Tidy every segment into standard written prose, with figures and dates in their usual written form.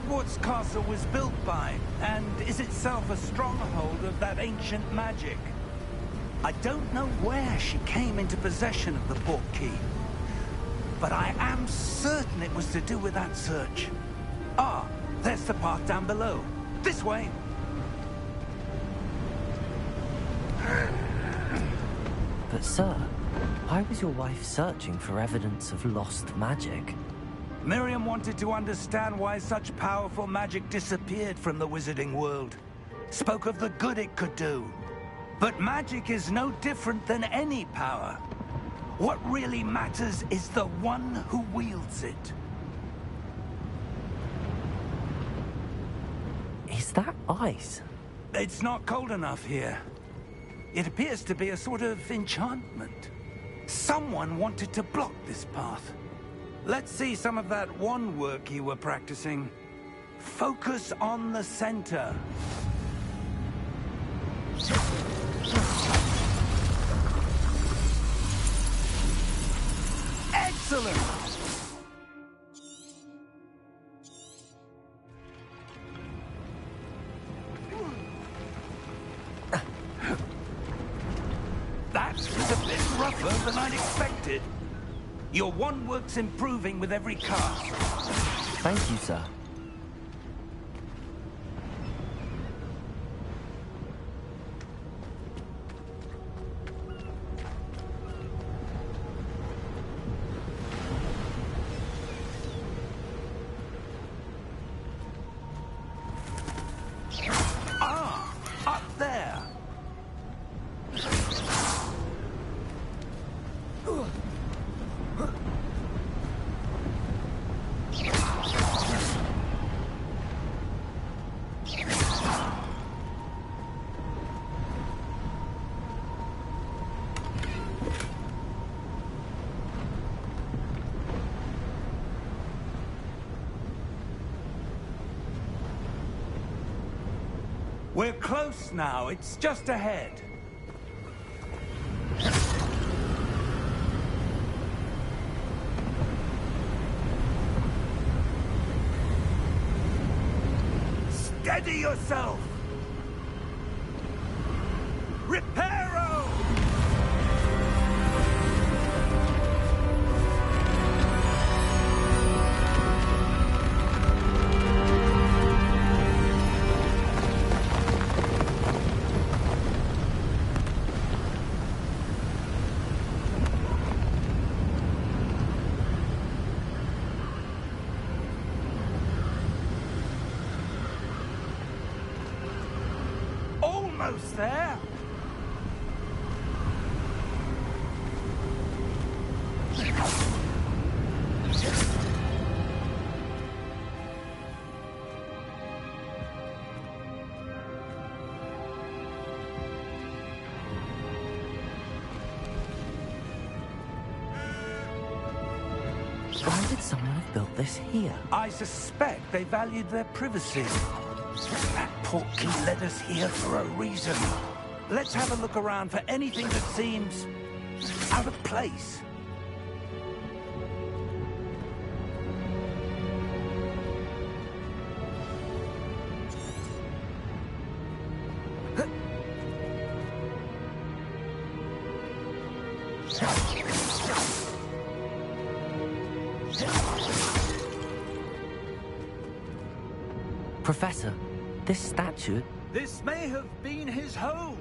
Hogwarts Castle was built by, and is itself a stronghold of that ancient magic. I don't know where she came into possession of the portkey, but I am certain it was to do with that search. Ah, there's the path down below. This way. But sir, why was your wife searching for evidence of lost magic? Miriam wanted to understand why such powerful magic disappeared from the wizarding world. Spoke of the good it could do. But magic is no different than any power. What really matters is the one who wields it. Is that ice? It's not cold enough here. It appears to be a sort of enchantment. Someone wanted to block this path. Let's see some of that wand work you were practicing. Focus on the center. Excellent! That was a bit rougher than I'd expected. Your wand work's improving with every cast. Thank you, sir. Ah, up there. We're close now. It's just ahead. Steady yourself! Reparo! Almost there. Why did someone have built this here? I suspect they valued their privacy. That portkey led us here for a reason. Let's have a look around for anything that seems out of place. Professor, this statue... This may have been his home.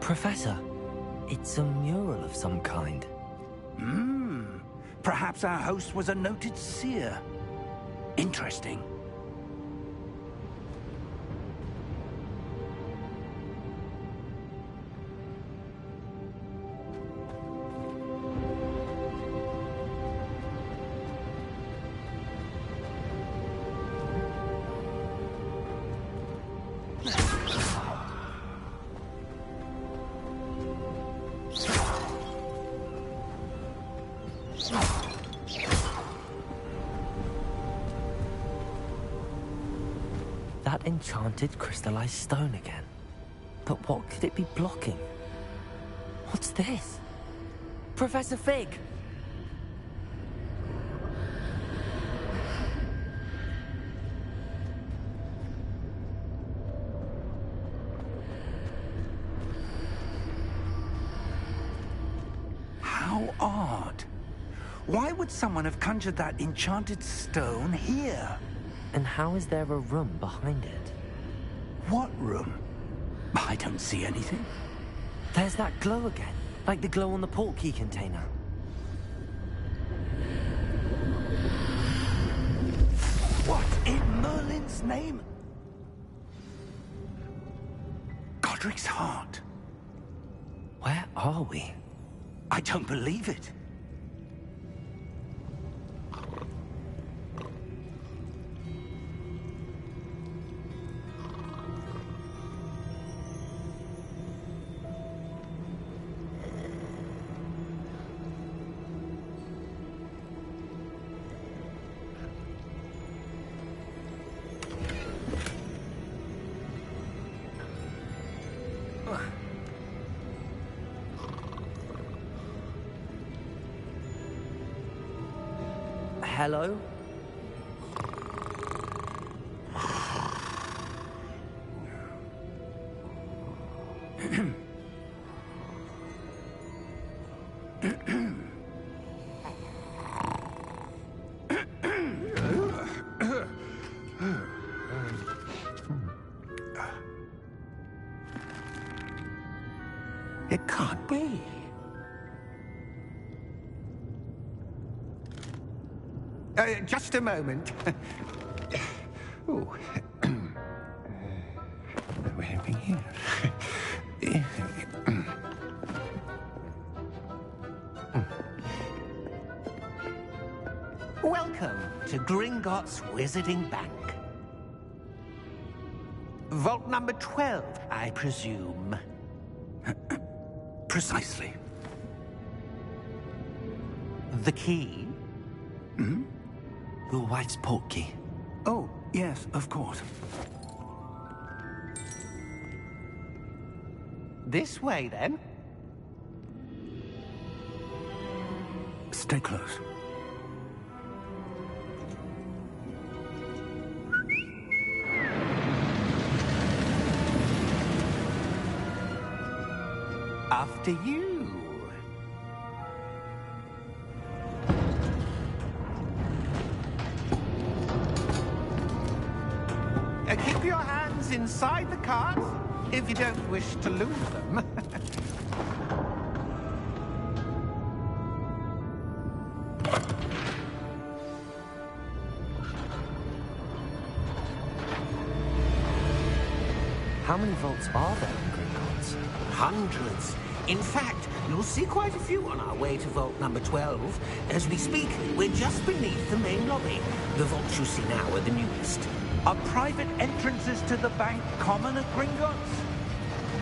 Professor, it's a mural of some kind. Perhaps our host was a noted seer. Interesting. That enchanted crystallized stone again. But what could it be blocking? What's this? Professor Fig! How odd. Why would someone have conjured that enchanted stone here? And how is there a room behind it? What room? I don't see anything. There's that glow again, like the glow on the portkey container. What in Merlin's name? Godric's heart. Where are we? I don't believe it. Hello? It can't be. Just a moment. Oh. Where are we here? Welcome to Gringotts Wizarding Bank. Vault number 12, I presume. Precisely. The key? Your wife's portkey. Oh, yes, of course. This way, then. Stay close. After you. Keep your hands inside the cart if you don't wish to lose them. How many vaults are there in Gringotts? Hundreds. In fact, you'll see quite a few on our way to vault number 12. As we speak, we're just beneath the main lobby. The vaults you see now are the newest. Are private entrances to the bank common at Gringotts?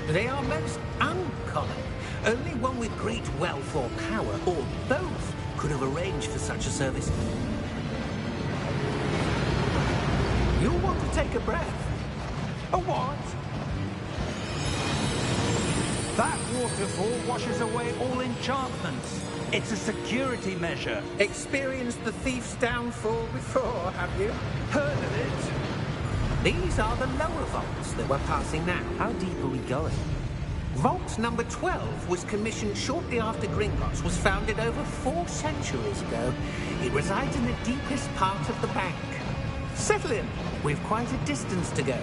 They are most uncommon. Only one with great wealth or power, or both, could have arranged for such a service. You'll want to take a breath. A what? That waterfall washes away all enchantments. It's a security measure. Experienced the thief's downfall before, have you? Heard of it? These are the lower vaults that we're passing now. How deep are we going? Vault number 12 was commissioned shortly after Gringotts was founded over 4 centuries ago. It resides in the deepest part of the bank. Settle in. We've quite a distance to go.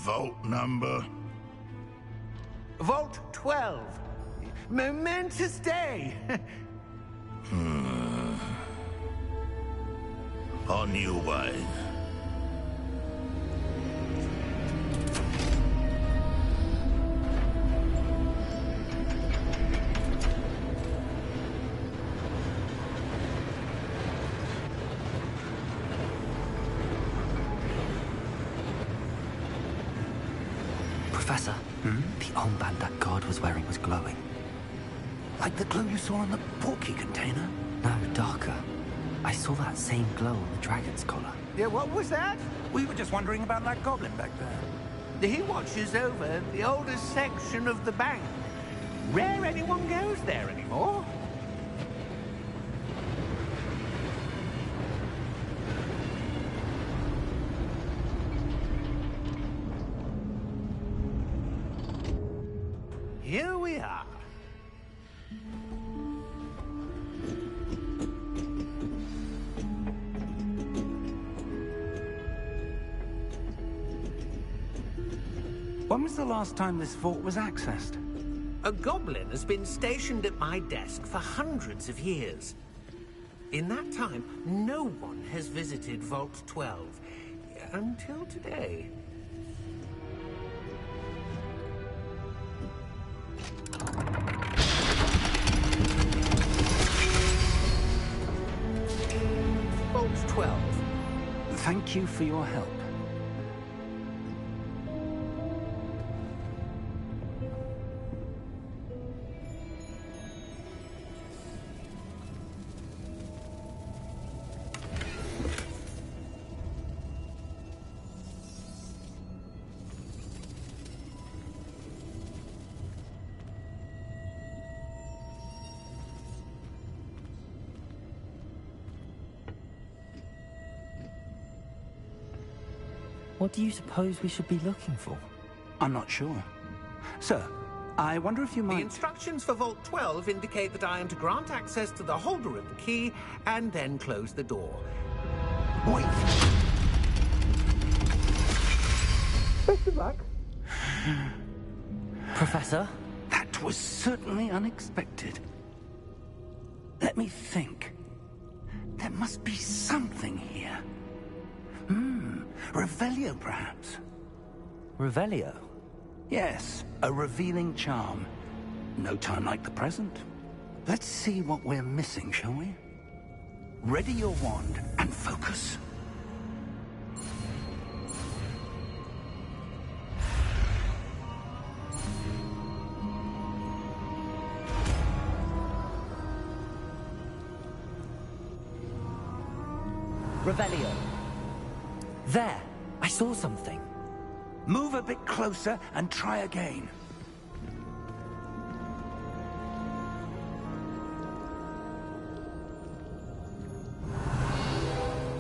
Vault number? Vault 12. Momentous day. On your way. Professor, the armband that guard was wearing was glowing. Like the glow you saw on the portkey container? No, darker. I saw that same glow on the dragon's collar. Yeah, what was that? We were just wondering about that goblin back there. He watches over the oldest section of the bank. Rare anyone goes there anymore. Here we are. When was the last time this vault was accessed? A goblin has been stationed at my desk for hundreds of years. In that time, no one has visited Vault 12. Until today. Vault 12. Thank you for your help. What do you suppose we should be looking for? I'm not sure. Sir, I wonder if you The might... instructions for Vault 12 indicate that I am to grant access to the holder of the key and then close the door. Wait! Best of luck. Professor? That was certainly unexpected. Let me think. There must be something here. Revelio, perhaps? Revelio? Yes, a revealing charm. No time like the present. Let's see what we're missing, shall we? Ready your wand and focus. Revelio. There! I saw something. Move a bit closer and try again.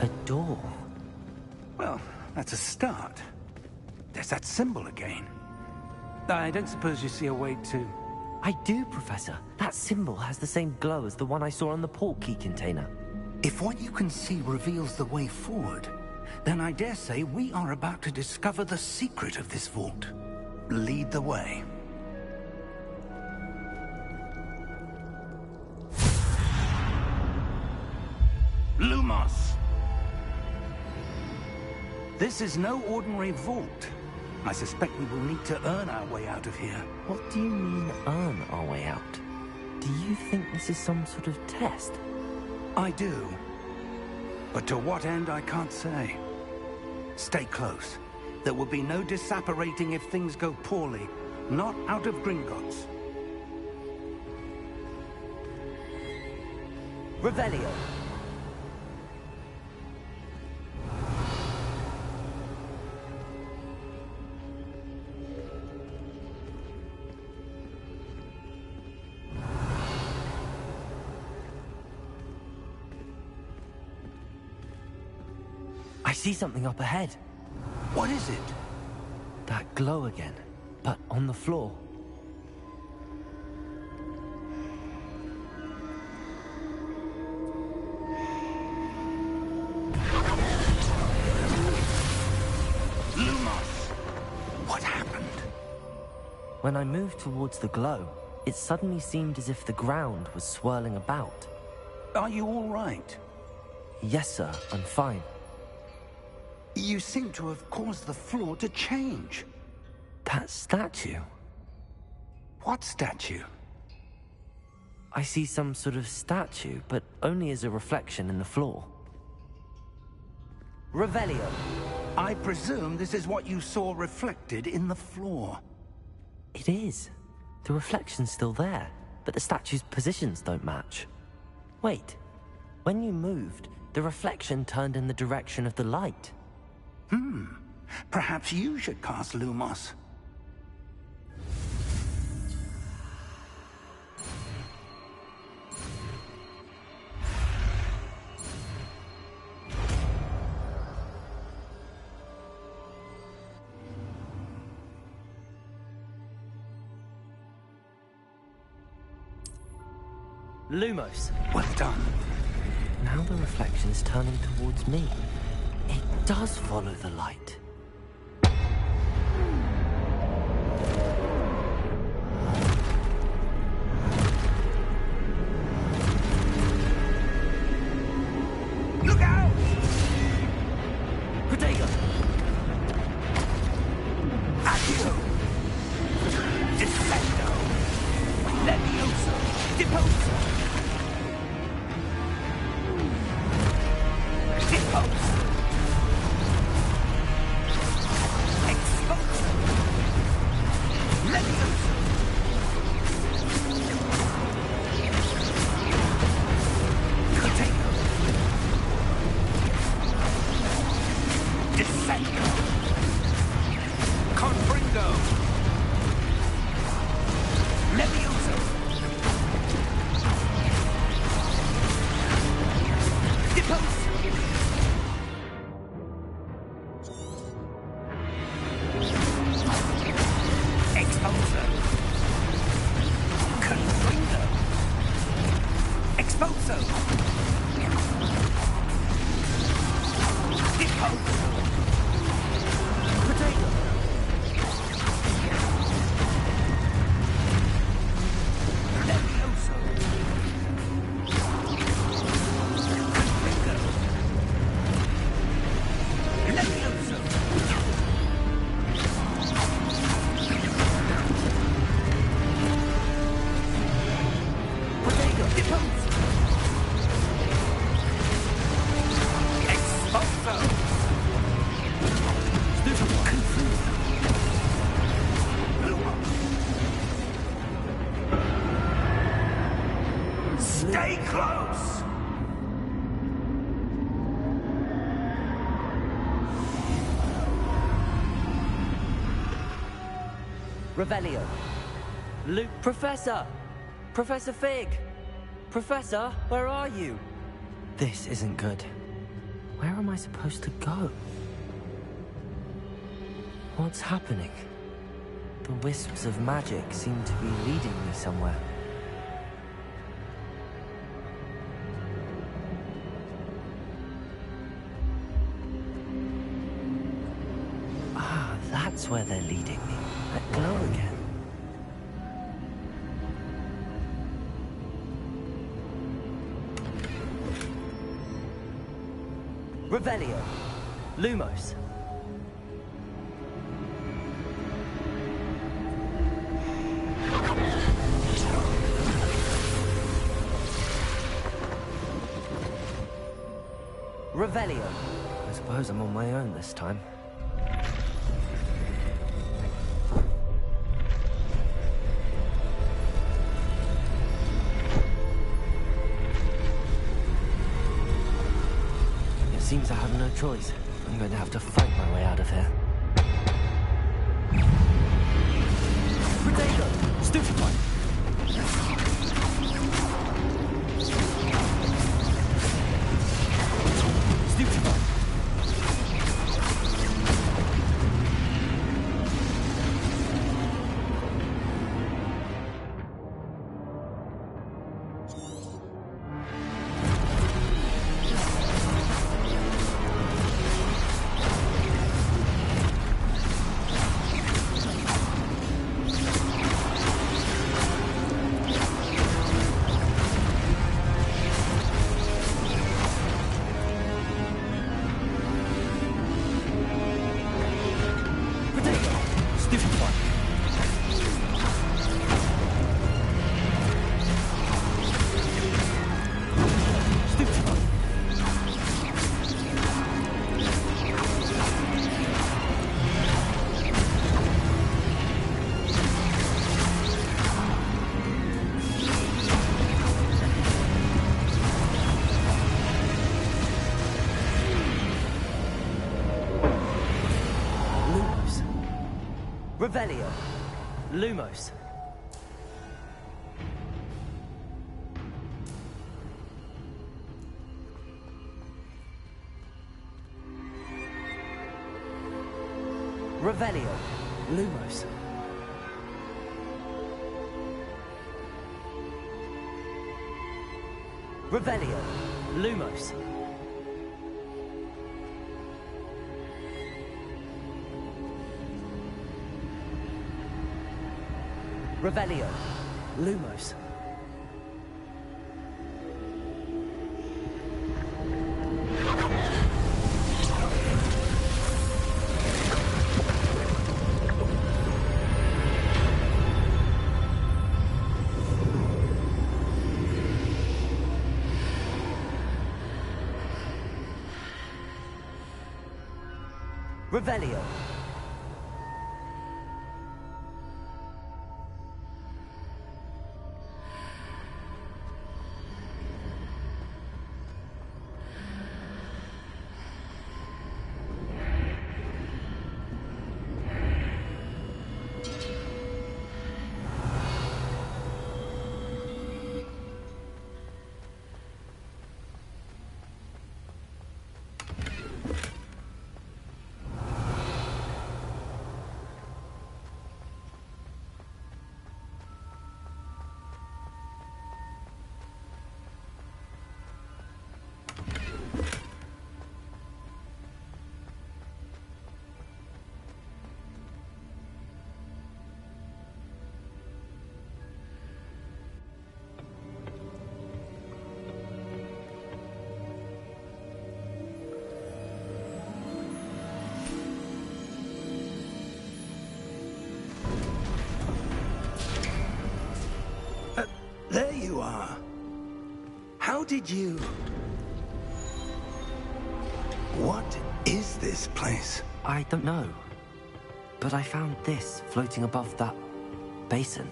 A door. Well, that's a start. There's that symbol again. I don't suppose you see a way to... I do, Professor. That symbol has the same glow as the one I saw on the portkey container. If what you can see reveals the way forward, then I dare say we are about to discover the secret of this vault. Lead the way. Lumos! This is no ordinary vault. I suspect we will need to earn our way out of here. What do you mean, earn our way out? Do you think this is some sort of test? I do. But to what end, I can't say. Stay close. There will be no disapparating if things go poorly. Not out of Gringotts. Revelio. I see something up ahead. What is it? That glow again, but on the floor. Lumos! What happened? When I moved towards the glow, it suddenly seemed as if the ground was swirling about. Are you all right? Yes, sir, I'm fine. You seem to have caused the floor to change. That statue? What statue? I see some sort of statue, but only as a reflection in the floor. Revelio. I presume this is what you saw reflected in the floor. It is. The reflection's still there, but the statue's positions don't match. Wait, when you moved, the reflection turned in the direction of the light. Perhaps you should cast Lumos. Lumos. Well done. Now the reflection's turning towards me. It does follow the light. Look out! Protego! Accio! Descendo! Levioso! Deposo! Deposo! Exposo! Levioso! Protego! Descendo! Confringo! Levioso! Depose! Exposo! Confringo! Exposo! Depose! Protego! Levioso! Confringo! Levioso! Protego! Depose! Exposo! Confringo! Stay close! Revelio. Luke. Professor! Professor Fig! Professor, where are you? This isn't good. Where am I supposed to go? What's happening? The wisps of magic seem to be leading me somewhere. Ah, that's where they're leading me. That glow again. Revelio. Lumos. Revelio. I suppose I'm on my own this time. It seems I have no choice. I'm going to have to fight my way out of here. Protego! Stupefy! Stupefy! Revelio. Lumos. Revelio. Lumos. Revelio. Lumos. Revelio. Lumos. Revelio. There you are. How did you... What is this place? I don't know. But I found this floating above that basin.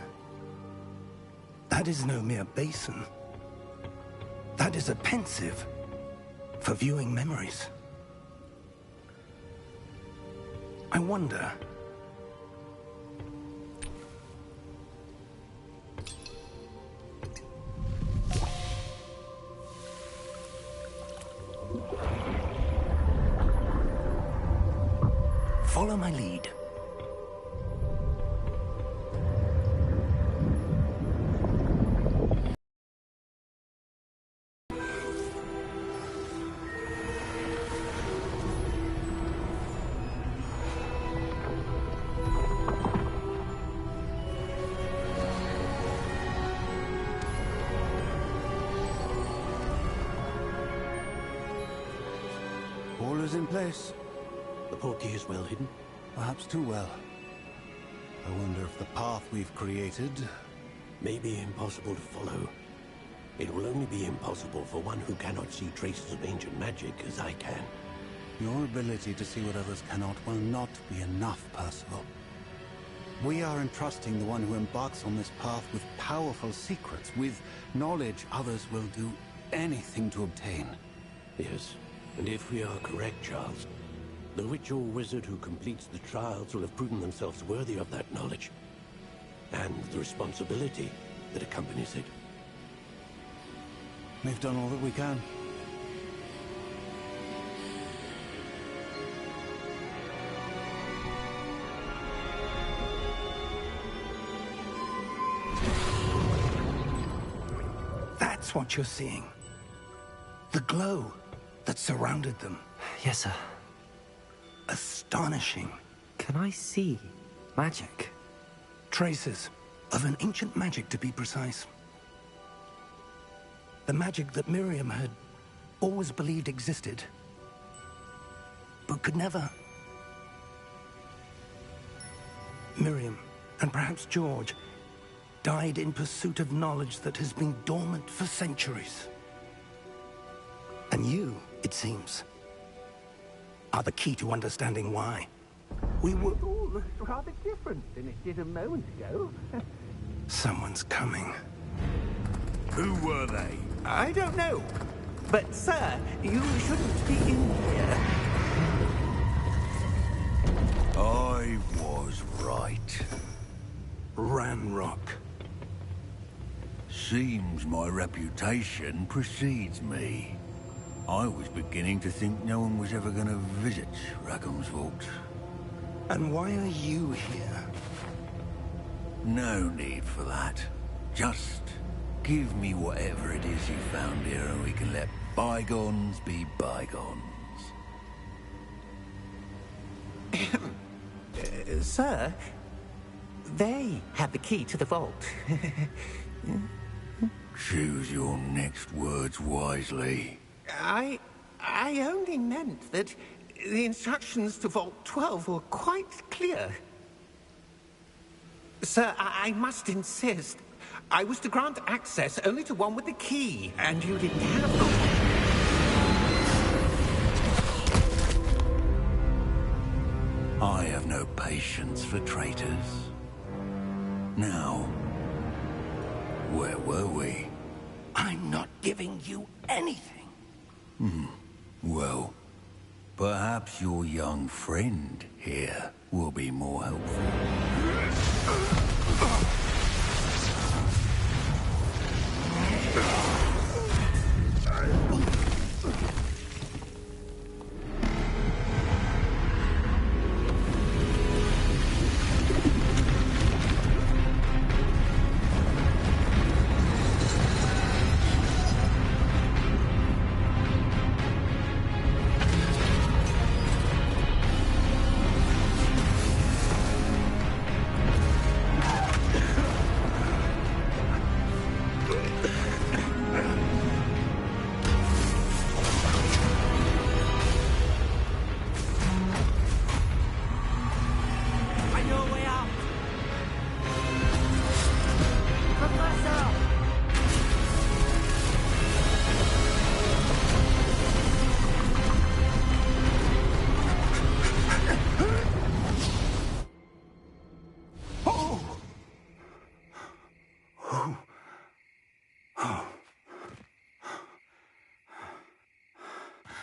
That is no mere basin. That is a pensive for viewing memories. I wonder... Follow my lead. All is in place. The portkey is well hidden. Perhaps too well. I wonder if the path we've created... May be impossible to follow. It will only be impossible for one who cannot see traces of ancient magic as I can. Your ability to see what others cannot will not be enough, Percival. We are entrusting the one who embarks on this path with powerful secrets, with knowledge others will do anything to obtain. Yes, and if we are correct, Charles, the witch or wizard who completes the trials will have proven themselves worthy of that knowledge, and the responsibility that accompanies it. We've done all that we can. That's what you're seeing. The glow that surrounded them. Yes, sir. Astonishing. Can I see magic? Traces of an ancient magic, to be precise. The magic that Miriam had always believed existed, but could never. Miriam, and perhaps George, died in pursuit of knowledge that has been dormant for centuries. And you, it seems, are the key to understanding why. We were... It all looks rather different than it did a moment ago. Someone's coming. Who were they? I don't know. But, sir, you shouldn't be in here. I was right. Seems my reputation precedes me. I was beginning to think no one was ever going to visit Rackham's vault. And why are you here? No need for that. Just give me whatever it is you found here and we can let bygones be bygones. Sir, they have the key to the vault. Choose your next words wisely. I only meant that the instructions to Vault 12 were quite clear. Sir, I must insist. I was to grant access only to one with the key, and you didn't have them. I have no patience for traitors. Now, where were we? I'm not giving you anything. Well, perhaps your young friend here will be more helpful.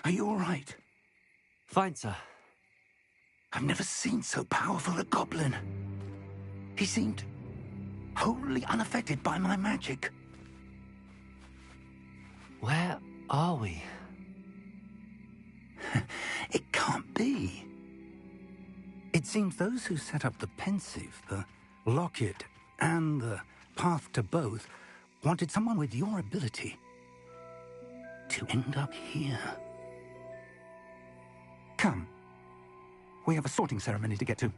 Are you all right? Fine, sir. I've never seen so powerful a goblin. He seemed wholly unaffected by my magic. Where are we? It can't be. It seems those who set up the pensive, the locket, and the path to both wanted someone with your ability to end up here. Come. We have a sorting ceremony to get to.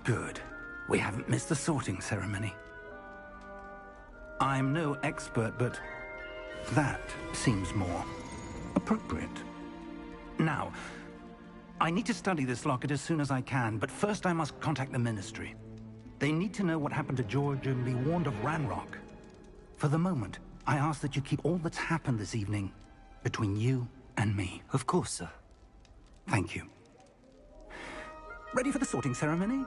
Good. We haven't missed the sorting ceremony. I'm no expert, but that seems more appropriate. Now, I need to study this locket as soon as I can, but first I must contact the Ministry. They need to know what happened to George and be warned of Ranrock. For the moment, I ask that you keep all that's happened this evening between you and me. Of course, sir. Thank you. Ready for the sorting ceremony?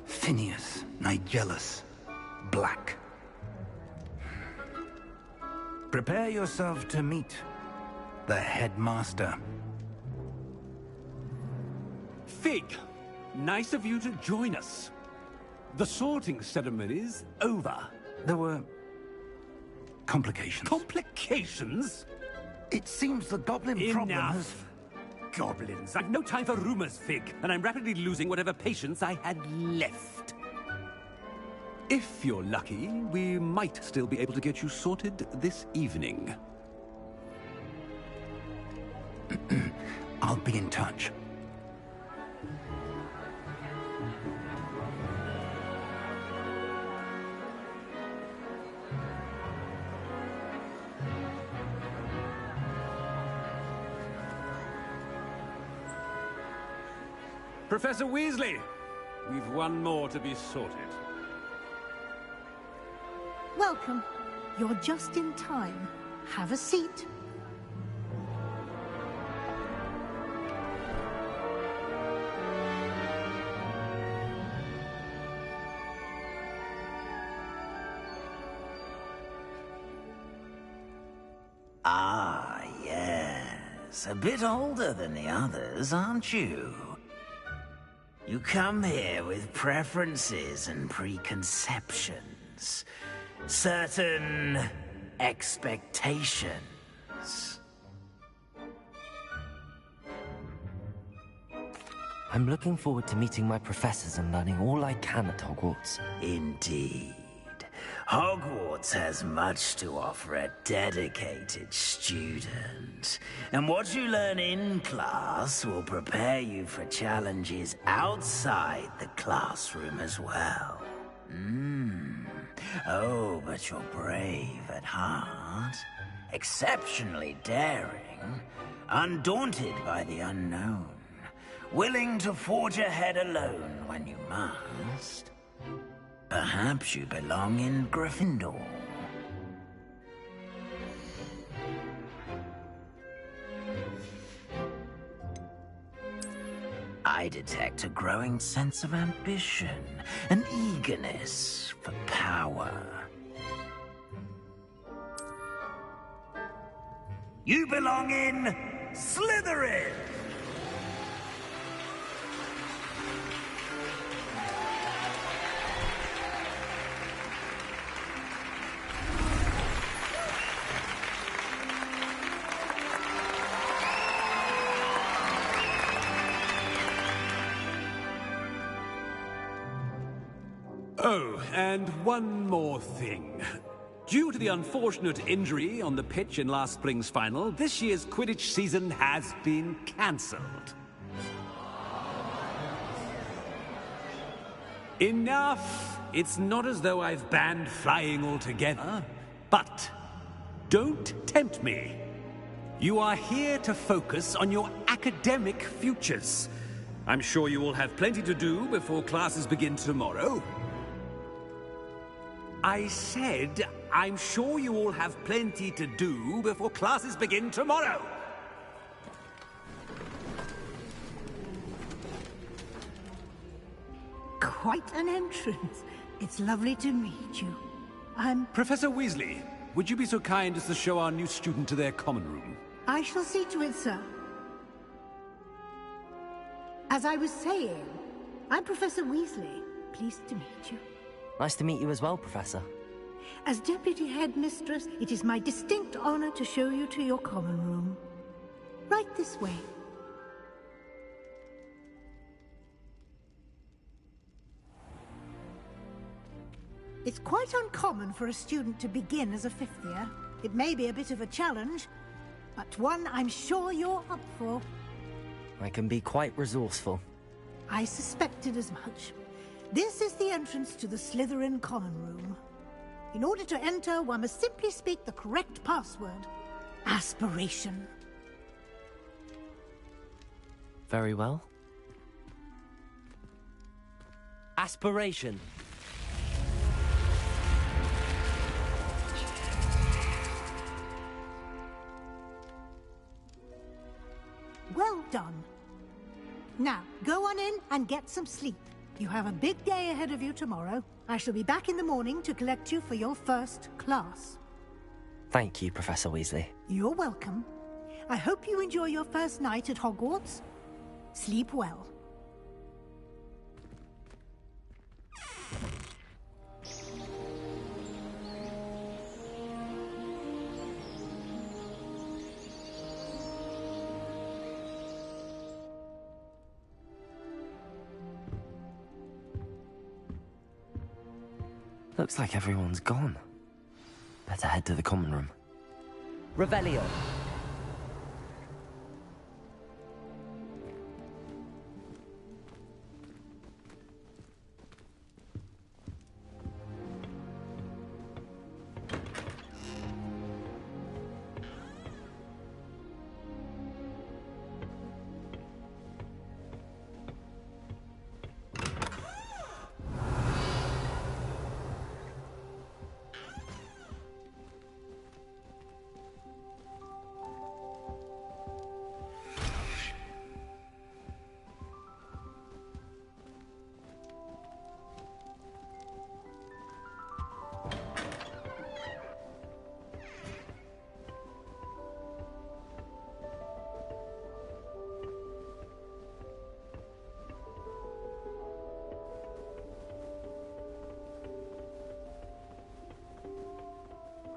Phineas, Nigellus, Black. Prepare yourself to meet the headmaster. Fig, nice of you to join us. The sorting ceremony's over. There were complications. Complications? It seems the goblin problem has... Enough. Goblins. I've no time for rumors, Fig, and I'm rapidly losing whatever patience I had left. If you're lucky, we might still be able to get you sorted this evening. I'll be in touch. Professor Weasley, we've one more to be sorted. Welcome. You're just in time. Have a seat. Ah, yes. A bit older than the others, aren't you? You come here with preferences and preconceptions. Certain expectations. I'm looking forward to meeting my professors and learning all I can at Hogwarts. Indeed. Hogwarts has much to offer a dedicated student. And what you learn in class will prepare you for challenges outside the classroom as well. Oh, but you're brave at heart. Exceptionally daring. Undaunted by the unknown. Willing to forge ahead alone when you must. Perhaps you belong in Gryffindor. I detect a growing sense of ambition, an eagerness for power. You belong in Slytherin! Oh, and one more thing. Due to the unfortunate injury on the pitch in last spring's final, this year's Quidditch season has been cancelled. Enough! It's not as though I've banned flying altogether, but don't tempt me. You are here to focus on your academic futures. I'm sure you will have plenty to do before classes begin tomorrow. I said, I'm sure you all have plenty to do before classes begin tomorrow. Quite an entrance. It's lovely to meet you. Professor Weasley, would you be so kind as to show our new student to their common room? I shall see to it, sir. As I was saying, I'm Professor Weasley. Pleased to meet you. Nice to meet you as well, Professor. As Deputy Headmistress, it is my distinct honor to show you to your common room. Right this way. It's quite uncommon for a student to begin as a fifth year. It may be a bit of a challenge, but one I'm sure you're up for. I can be quite resourceful. I suspected as much. This is the entrance to the Slytherin common room. In order to enter, one must simply speak the correct password. Aspiration. Very well. Aspiration. Well done. Now, go on in and get some sleep. You have a big day ahead of you tomorrow. I shall be back in the morning to collect you for your first class. Thank you, Professor Weasley. You're welcome. I hope you enjoy your first night at Hogwarts. Sleep well. Looks like everyone's gone. Better head to the common room. Revelio.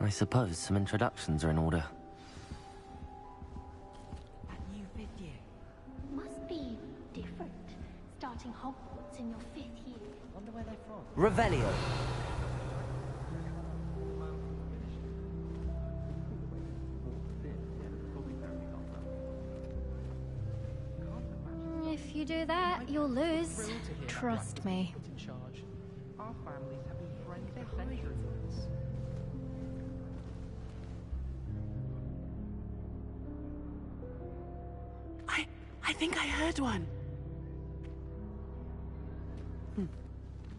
I suppose some introductions are in order. New fifth year. Must be different, starting Hogwarts in your 5th year. Wonder where they're from. Revelio. If you do that, you'll lose. Trust me. Our families have been friends for centuries. I think I heard one.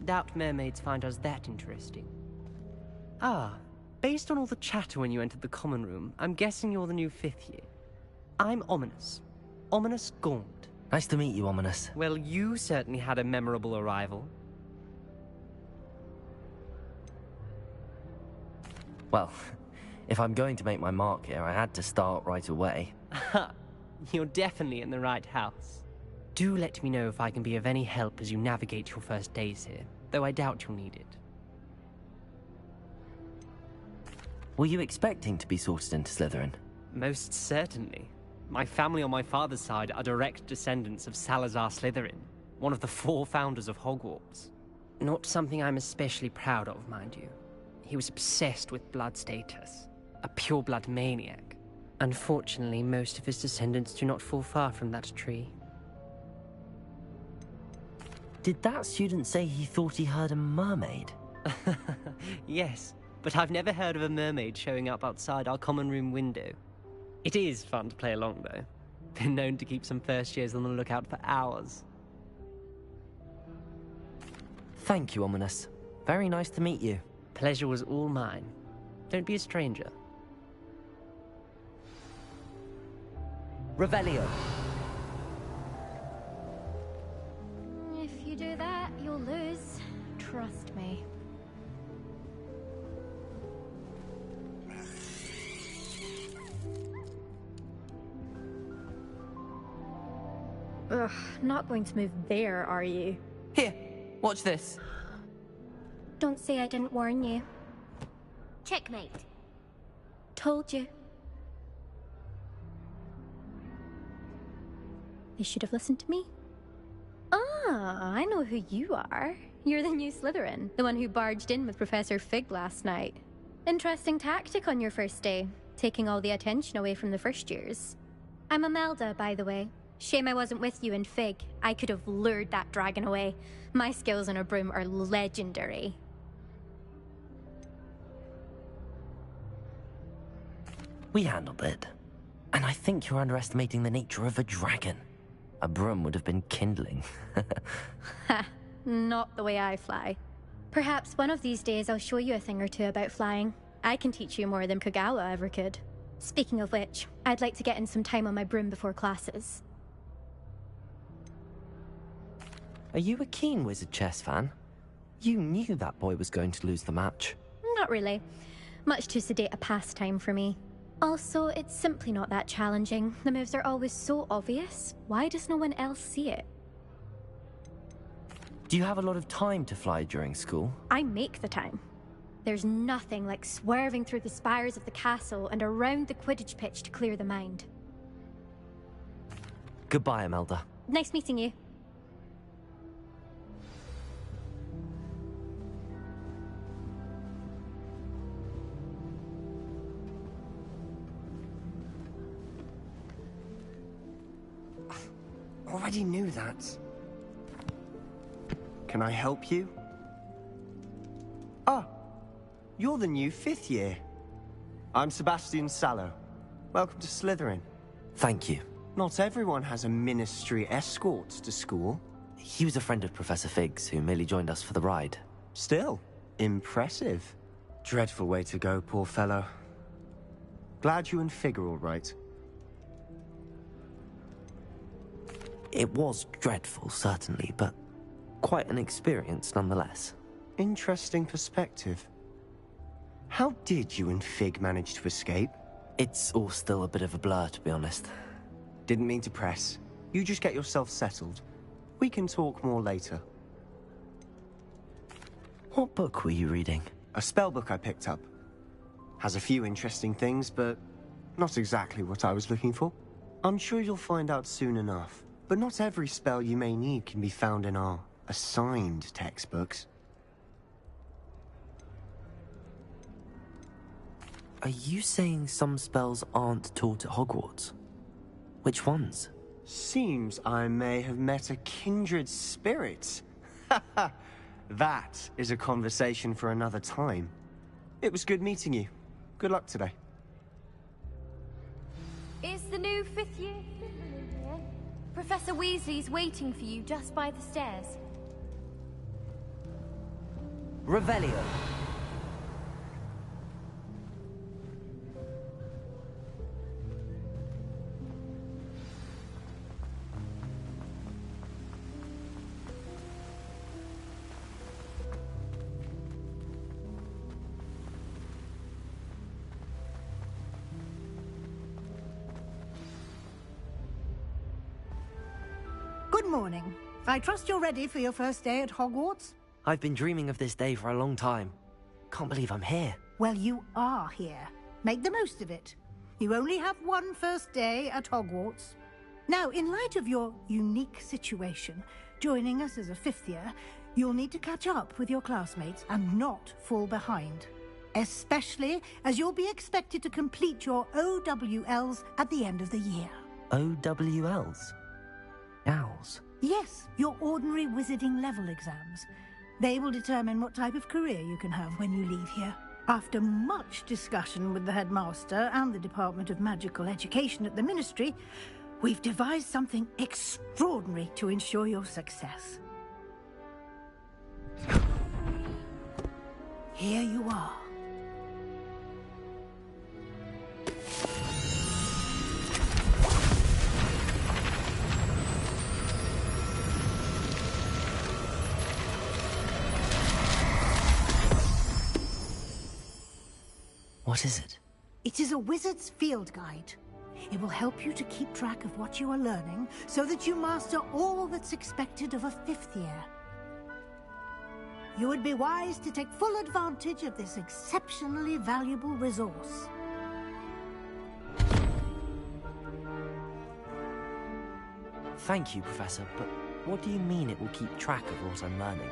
Doubt mermaids find us that interesting. Ah, based on all the chatter when you entered the common room, I'm guessing you're the new 5th year. I'm Ominous. Ominous Gaunt. Nice to meet you, Ominous. Well, you certainly had a memorable arrival. Well, if I'm going to make my mark here, I had to start right away. Ha! You're definitely in the right house. Do let me know if I can be of any help as you navigate your first days here, though I doubt you'll need it. Were you expecting to be sorted into Slytherin? Most certainly. My family on my father's side are direct descendants of Salazar Slytherin, one of the 4 founders of Hogwarts. Not something I'm especially proud of, mind you. He was obsessed with blood status, a pure-blood maniac. Unfortunately, most of his descendants do not fall far from that tree. Did that student say he thought he heard a mermaid? Yes, but I've never heard of a mermaid showing up outside our common room window. It is fun to play along, though. Been known to keep some first years on the lookout for hours. Thank you, Ominous. Very nice to meet you. Pleasure was all mine. Don't be a stranger. Revelio. If you do that, you'll lose. Trust me. Ugh, not going to move there, are you? Here, watch this. Don't say I didn't warn you. Checkmate. Told you. They should have listened to me. Ah, I know who you are. You're the new Slytherin, the one who barged in with Professor Fig last night. Interesting tactic on your first day, taking all the attention away from the first years. I'm Imelda, by the way. Shame I wasn't with you in Fig. I could have lured that dragon away. My skills on a broom are legendary. We handled it. And I think you're underestimating the nature of a dragon. A broom would have been kindling. Ha, not the way I fly. Perhaps one of these days I'll show you a thing or two about flying. I can teach you more than Kogawa ever could. Speaking of which, I'd like to get in some time on my broom before classes. Are you a keen Wizard chess fan? You knew that boy was going to lose the match. Not really. Much too sedate a pastime for me. Also, it's simply not that challenging. The moves are always so obvious. Why does no one else see it? Do you have a lot of time to fly during school? I make the time. There's nothing like swerving through the spires of the castle and around the Quidditch pitch to clear the mind. Goodbye, Imelda. Nice meeting you. Already knew that. Can I help you? Ah, you're the new 5th year. I'm Sebastian Sallow. Welcome to Slytherin. Thank you. Not everyone has a ministry escort to school. He was a friend of Professor Fig's who merely joined us for the ride. Still, impressive. Dreadful way to go, poor fellow. Glad you and Fig are all right. It was dreadful, certainly, but quite an experience nonetheless. Interesting perspective. How did you and Fig manage to escape? It's all still a bit of a blur, to be honest. Didn't mean to press. You just get yourself settled. We can talk more later. What book were you reading? A spell book I picked up. Has a few interesting things, but not exactly what I was looking for. I'm sure you'll find out soon enough. But not every spell you may need can be found in our assigned textbooks. Are you saying some spells aren't taught at Hogwarts? Which ones? Seems I may have met a kindred spirit. That is a conversation for another time. It was good meeting you. Good luck today. Is the new 5th year Slytherin here? Professor Weasley's waiting for you just by the stairs. Revelio. Good morning. I trust you're ready for your first day at Hogwarts? I've been dreaming of this day for a long time. Can't believe I'm here. Well, you are here. Make the most of it. You only have one first day at Hogwarts. Now, in light of your unique situation, joining us as a 5th year, you'll need to catch up with your classmates and not fall behind. Especially as you'll be expected to complete your OWLs at the end of the year. OWLs? Owls? Yes, your ordinary wizarding level exams. They will determine what type of career you can have when you leave here. After much discussion with the headmaster and the Department of Magical Education at the Ministry, we've devised something extraordinary to ensure your success. Here you are. What is it? It is a wizard's field guide. It will help you to keep track of what you are learning so that you master all that's expected of a 5th year. You would be wise to take full advantage of this exceptionally valuable resource. Thank you, Professor, but what do you mean it will keep track of what I'm learning?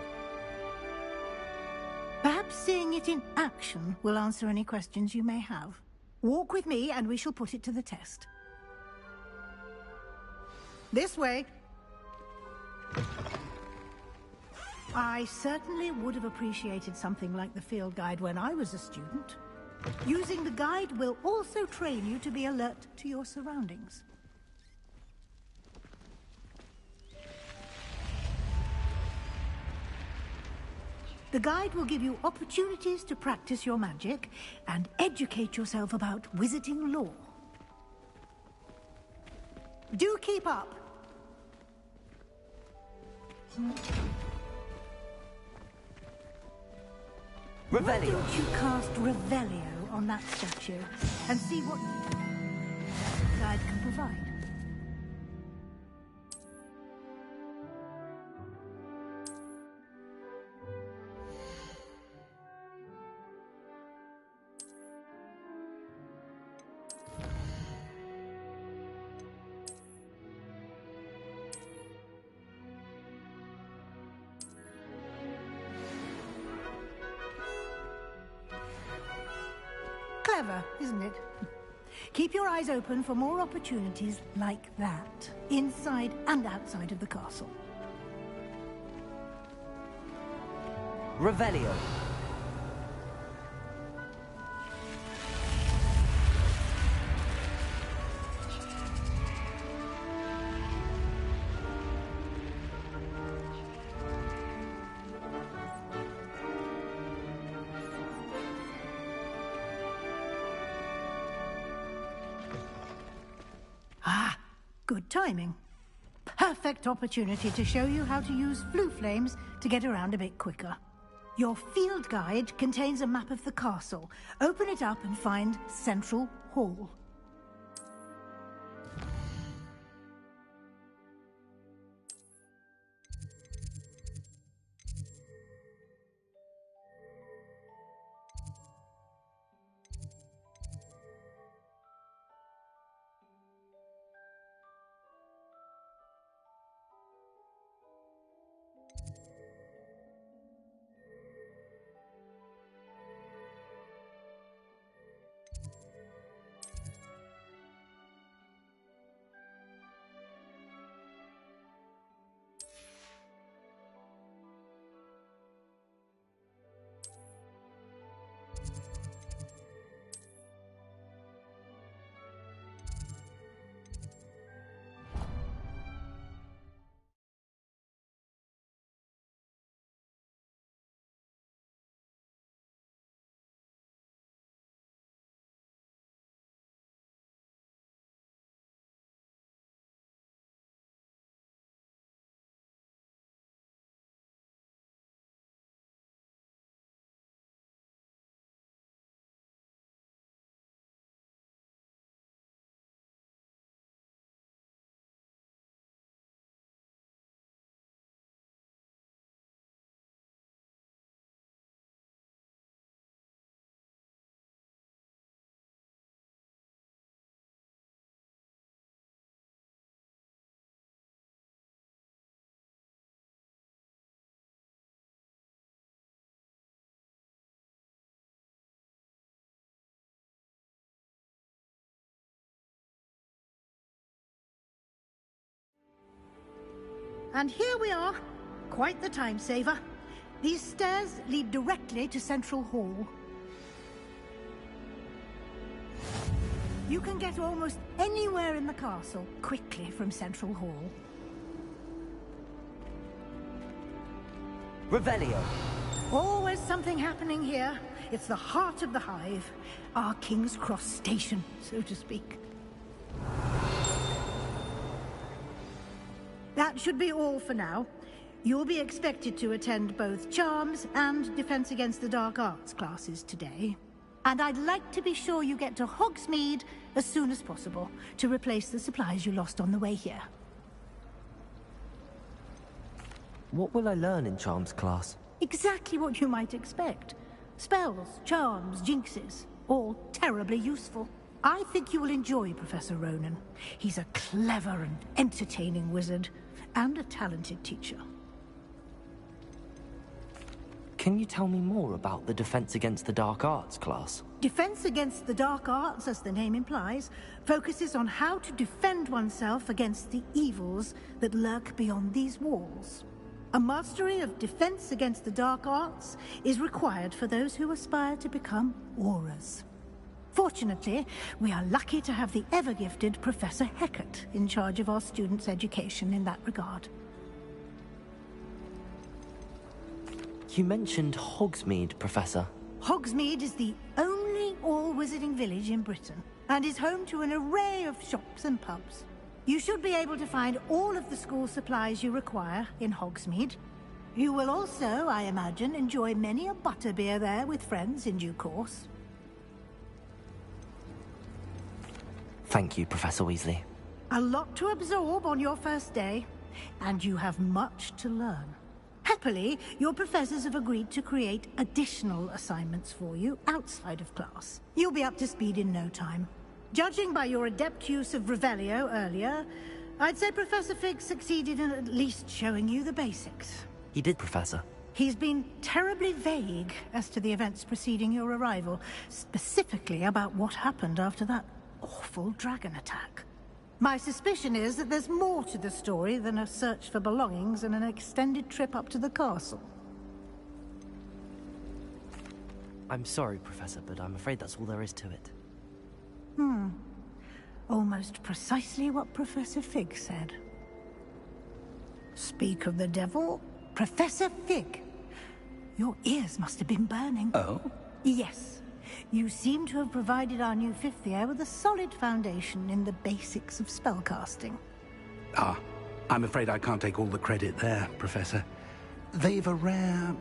Perhaps seeing it in action will answer any questions you may have. Walk with me and we shall put it to the test. This way. I certainly would have appreciated something like the field guide when I was a student. Using the guide will also train you to be alert to your surroundings. The guide will give you opportunities to practice your magic and educate yourself about wizarding lore. Do keep up! Revelio. Why don't you cast Revelio on that statue and see what the guide can provide? Clever, isn't it? Keep your eyes open for more opportunities like that, inside and outside of the castle. Revelio. Ah, good timing. Perfect opportunity to show you how to use flue flames to get around a bit quicker. Your field guide contains a map of the castle. Open it up and find Central Hall. And here we are. Quite the time saver. These stairs lead directly to Central Hall. You can get almost anywhere in the castle quickly from Central Hall. Revelio. Always something happening here. It's the heart of the hive. Our King's Cross station, so to speak. That should be all for now. You'll be expected to attend both Charms and Defense Against the Dark Arts classes today. And I'd like to be sure you get to Hogsmeade as soon as possible to replace the supplies you lost on the way here. What will I learn in Charms class? Exactly what you might expect. Spells, charms, jinxes, all terribly useful. I think you will enjoy Professor Ronan. He's a clever and entertaining wizard, and a talented teacher. Can you tell me more about the Defense Against the Dark Arts class? Defense Against the Dark Arts, as the name implies, focuses on how to defend oneself against the evils that lurk beyond these walls. A mastery of Defense Against the Dark Arts is required for those who aspire to become Aurors. Fortunately, we are lucky to have the ever-gifted Professor Hecat in charge of our students' education in that regard. You mentioned Hogsmeade, Professor. Hogsmeade is the only all-wizarding village in Britain, and is home to an array of shops and pubs. You should be able to find all of the school supplies you require in Hogsmeade. You will also, I imagine, enjoy many a butterbeer there with friends in due course. Thank you, Professor Weasley. A lot to absorb on your first day, and you have much to learn. Happily, your professors have agreed to create additional assignments for you outside of class. You'll be up to speed in no time. Judging by your adept use of Revelio earlier, I'd say Professor Fig succeeded in at least showing you the basics. He did, Professor. He's been terribly vague as to the events preceding your arrival, specifically about what happened after that awful dragon attack. My suspicion is that there's more to the story than a search for belongings and an extended trip up to the castle. I'm sorry, Professor, but I'm afraid that's all there is to it. Almost precisely what Professor Fig said. Speak of the devil, Professor Fig. Your ears must have been burning. Oh? Yes. You seem to have provided our new fifth year with a solid foundation in the basics of spellcasting. Ah, I'm afraid I can't take all the credit there, Professor. They've a rare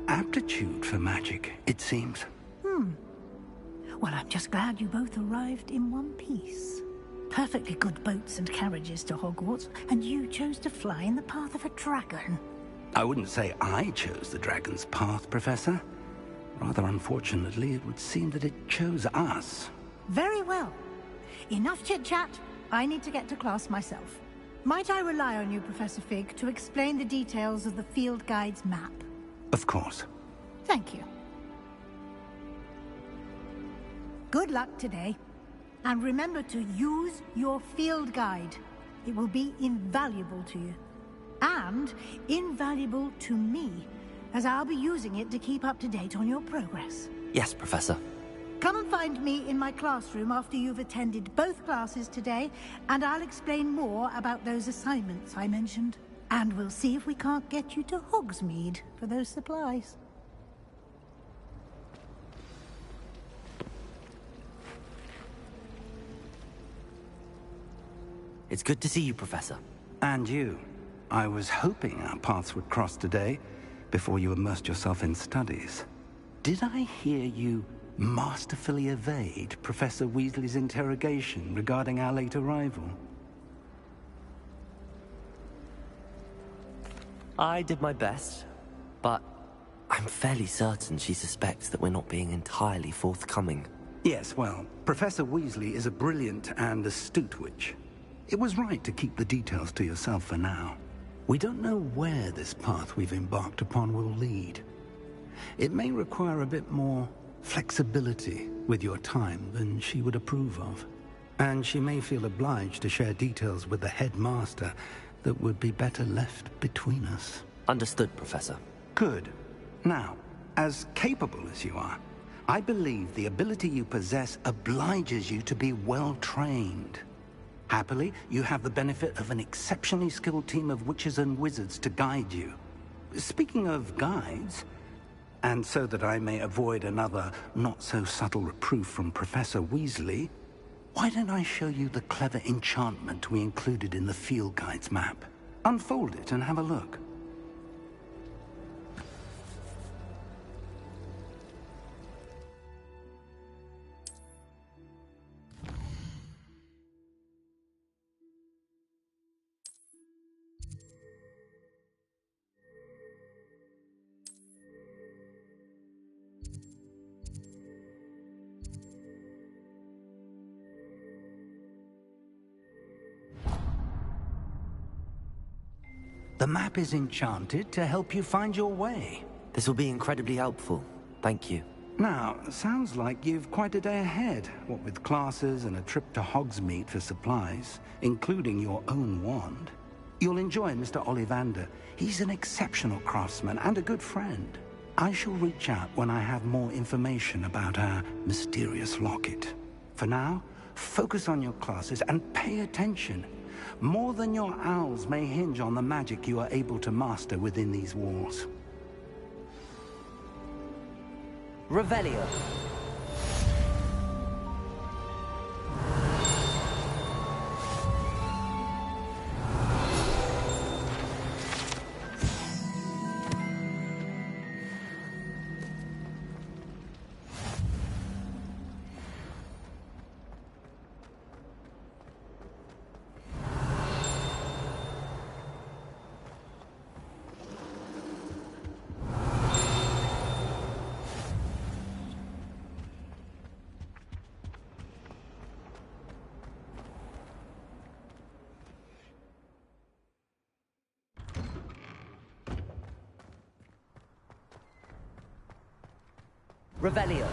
aptitude for magic, it seems. Well, I'm just glad you both arrived in one piece. Perfectly good boats and carriages to Hogwarts, and you chose to fly in the path of a dragon. I wouldn't say I chose the dragon's path, Professor. Rather unfortunately, it would seem that it chose us. Very well. Enough chit-chat. I need to get to class myself. Might I rely on you, Professor Fig, to explain the details of the field guide's map? Of course. Thank you. Good luck today. And remember to use your field guide. It will be invaluable to you. And invaluable to me, as I'll be using it to keep up to date on your progress. Yes, Professor. Come and find me in my classroom after you've attended both classes today, and I'll explain more about those assignments I mentioned. And we'll see if we can't get you to Hogsmeade for those supplies. It's good to see you, Professor. And you. I was hoping our paths would cross today, before you immersed yourself in studies. Did I hear you masterfully evade Professor Weasley's interrogation regarding our late arrival? I did my best, but I'm fairly certain she suspects that we're not being entirely forthcoming. Yes, well, Professor Weasley is a brilliant and astute witch. It was right to keep the details to yourself for now. We don't know where this path we've embarked upon will lead. It may require a bit more flexibility with your time than she would approve of. And she may feel obliged to share details with the headmaster that would be better left between us. Understood, Professor. Good. Now, as capable as you are, I believe the ability you possess obliges you to be well trained. Happily, you have the benefit of an exceptionally skilled team of witches and wizards to guide you. Speaking of guides, and so that I may avoid another not-so-subtle reproof from Professor Weasley, why don't I show you the clever enchantment we included in the field guide's map? Unfold it and have a look. The map is enchanted to help you find your way. This will be incredibly helpful. Thank you. Now, sounds like you've quite a day ahead, what with classes and a trip to Hogsmeade for supplies, including your own wand. You'll enjoy Mr. Ollivander. He's an exceptional craftsman and a good friend. I shall reach out when I have more information about our mysterious locket. For now, focus on your classes and pay attention. More than your owls may hinge on the magic you are able to master within these walls. Revelio. Revelio.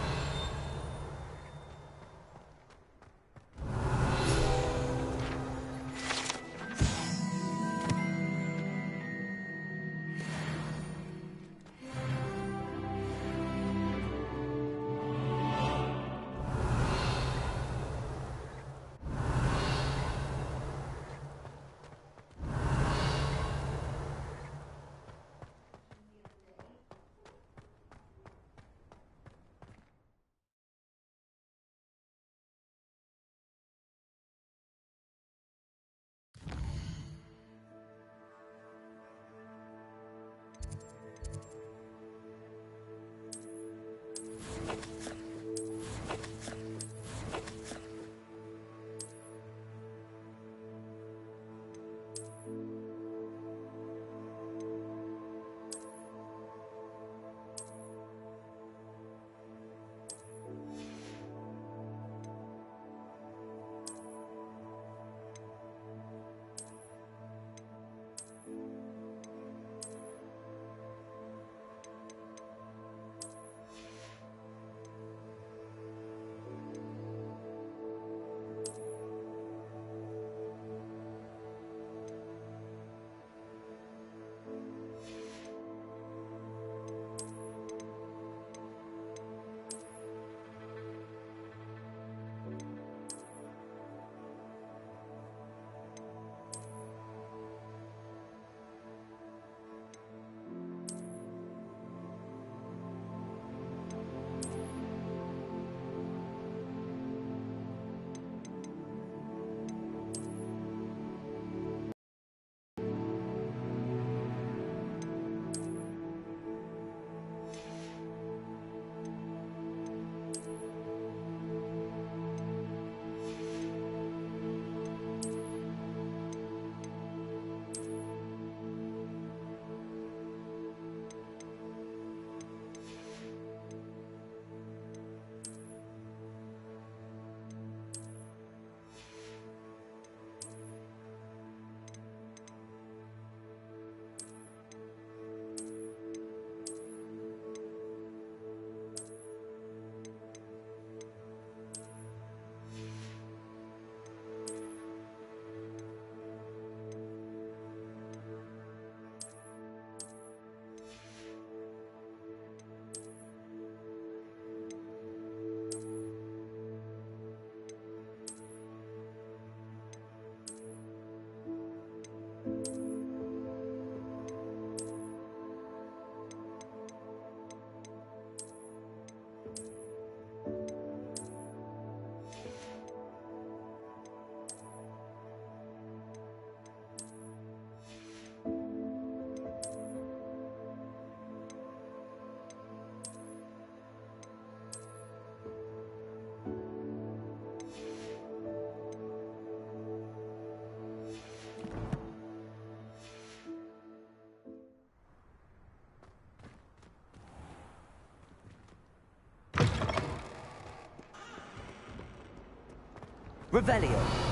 Revelio.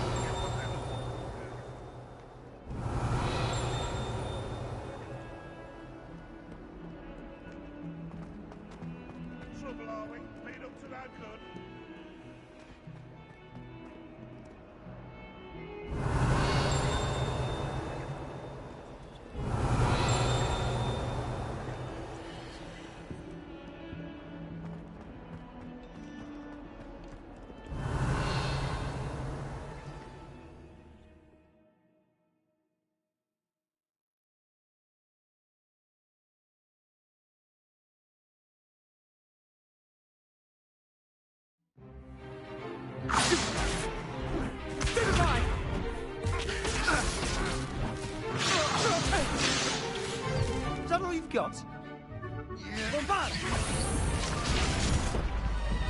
trouble, are we? Been up to no good? Is that all you've got? Bombard!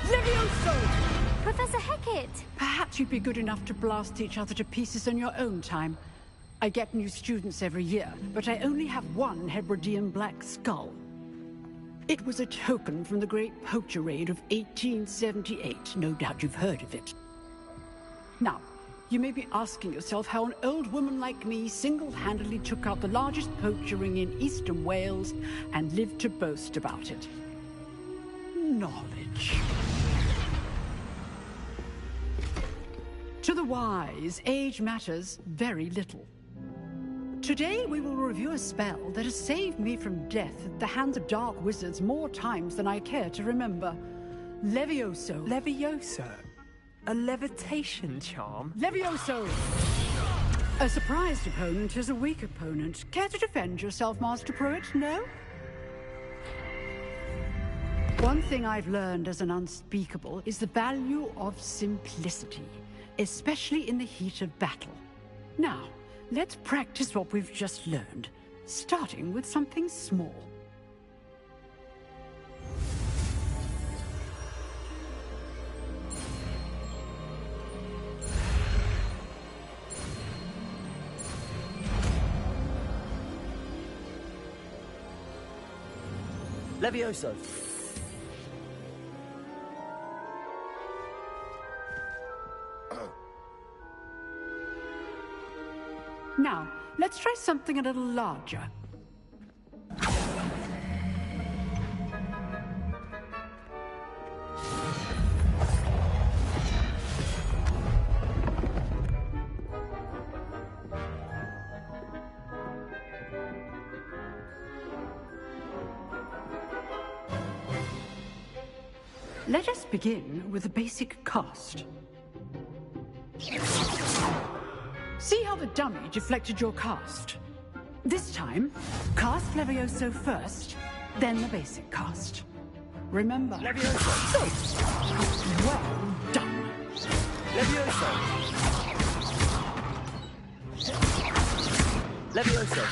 Levioso! Professor Hecat! Perhaps you'd be good enough to blast each other to pieces in your own time. I get new students every year, but I only have one Hebridean black skull. It was a token from the Great Poacher Raid of 1878. No doubt you've heard of it. Now, you may be asking yourself how an old woman like me single-handedly took out the largest poacher ring in eastern Wales and lived to boast about it. Knowledge. To the wise, age matters very little. Today we will review a spell that has saved me from death at the hands of dark wizards more times than I care to remember. Levioso. Levioso? A levitation charm? Levioso! A surprised opponent is a weak opponent. Care to defend yourself, Master Pruitt? No? One thing I've learned as an unspeakable is the value of simplicity, especially in the heat of battle. Now, let's practice what we've just learned, starting with something small. Levioso. Now, let's try something a little larger. Let us begin with the basic cast. See how the dummy deflected your cast? This time, cast Levioso first, then the basic cast. Remember... Levioso! Well done! Levioso! Levioso!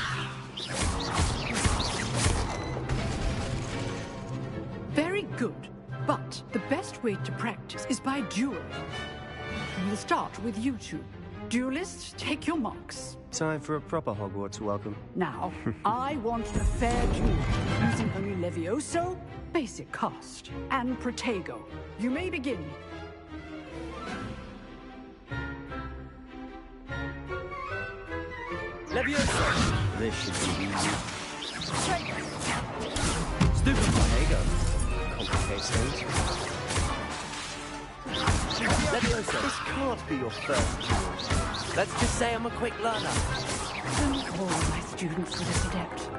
Very good. But the best way to practice is by dueling. We'll start with you two. Duelists, take your marks. Time for a proper Hogwarts welcome. Now, I want a fair duel, using only Levioso, basic cast, and Protego. You may begin. Levioso! This should be easy. Stupid Protego. Complicates things. Levioso! This can't be your first duel. Let's just say I'm a quick learner. Don't all my students are this adept.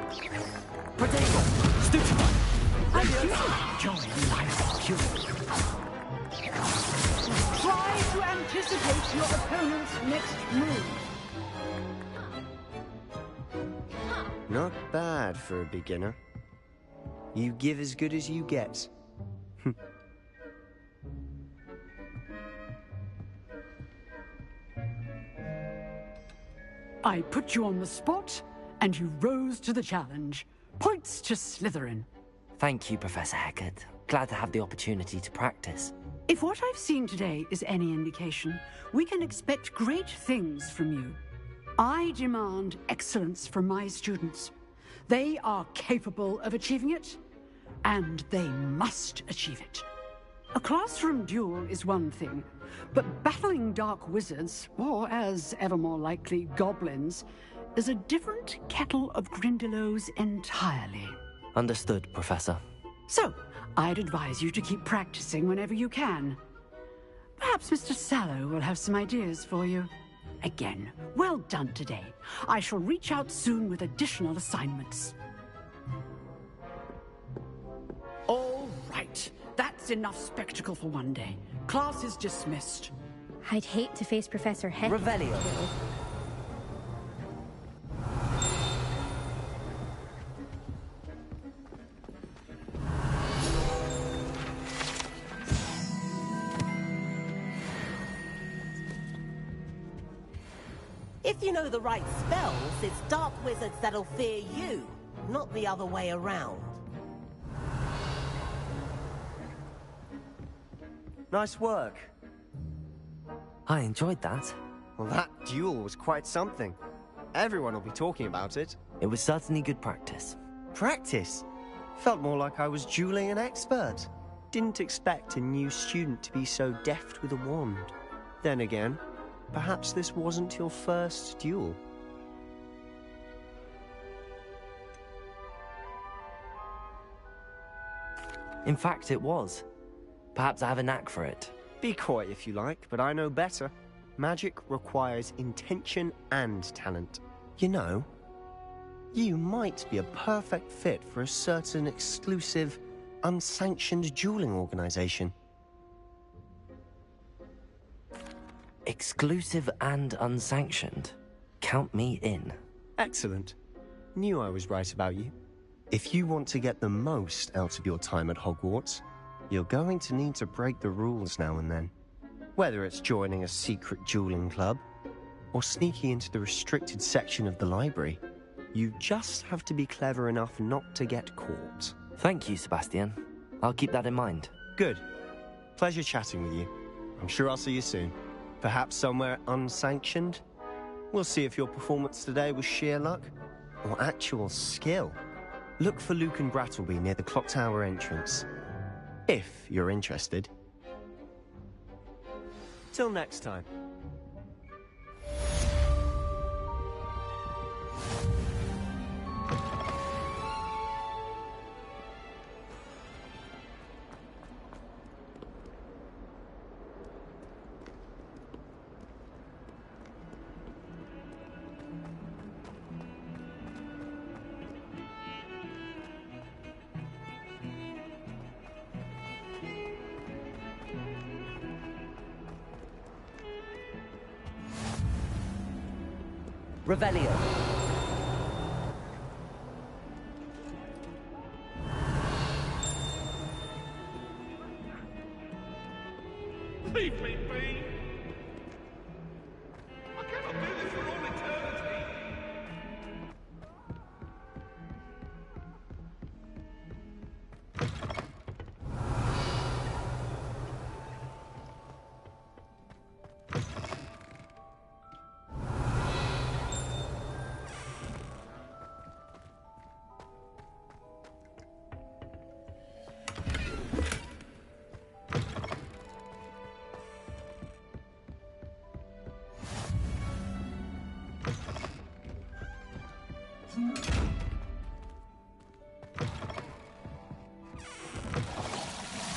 Protego! Stupid! I do enjoy my duel. Try to anticipate your opponent's next move. Not bad for a beginner. You give as good as you get. I put you on the spot, and you rose to the challenge. Points to Slytherin. Thank you, Professor Hecat. Glad to have the opportunity to practice. If what I've seen today is any indication, we can expect great things from you. I demand excellence from my students. They are capable of achieving it, and they must achieve it. A classroom duel is one thing, but battling dark wizards, or as ever more likely, goblins, is a different kettle of Grindylows entirely. Understood, Professor. So, I'd advise you to keep practicing whenever you can. Perhaps Mr. Sallow will have some ideas for you. Again, well done today. I shall reach out soon with additional assignments. All right. That's enough spectacle for one day. Class is dismissed. I'd hate to face Professor Heck. Revelio. If you know the right spells, it's dark wizards that'll fear you, not the other way around. Nice work. I enjoyed that. Well, that duel was quite something. Everyone will be talking about it. It was certainly good practice. Practice? Felt more like I was dueling an expert. Didn't expect a new student to be so deft with a wand. Then again, perhaps this wasn't your first duel. In fact, it was. Perhaps I have a knack for it. Be coy if you like, but I know better. Magic requires intention and talent. You know, you might be a perfect fit for a certain exclusive, unsanctioned dueling organization. Exclusive and unsanctioned. Count me in. Excellent. Knew I was right about you. If you want to get the most out of your time at Hogwarts, you're going to need to break the rules now and then. Whether it's joining a secret dueling club, or sneaking into the restricted section of the library, you just have to be clever enough not to get caught. Thank you, Sebastian. I'll keep that in mind. Good. Pleasure chatting with you. I'm sure I'll see you soon. Perhaps somewhere unsanctioned? We'll see if your performance today was sheer luck, or actual skill. Look for Luke and Brattleby near the clock tower entrance. If you're interested. Till next time. Revelio. Leave me be! I cannot do this for all eternity!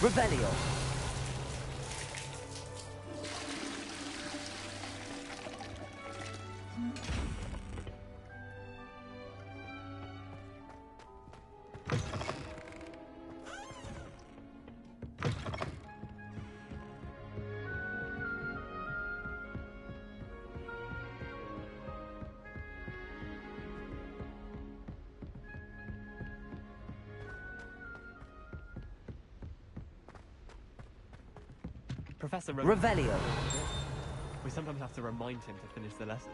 Revelio. Professor Revelio. We sometimes have to remind him to finish the lesson.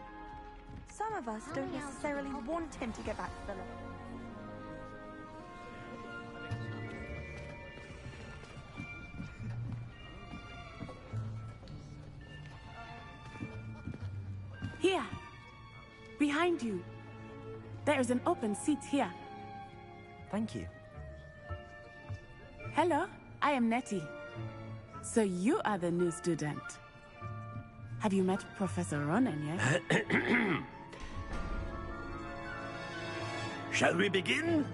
Some of us don't necessarily want him to get back to the lesson. Here. Behind you. There is an open seat here. Thank you. Hello, I am Nettie. So you are the new student. Have you met Professor Ronan yet? Shall we begin?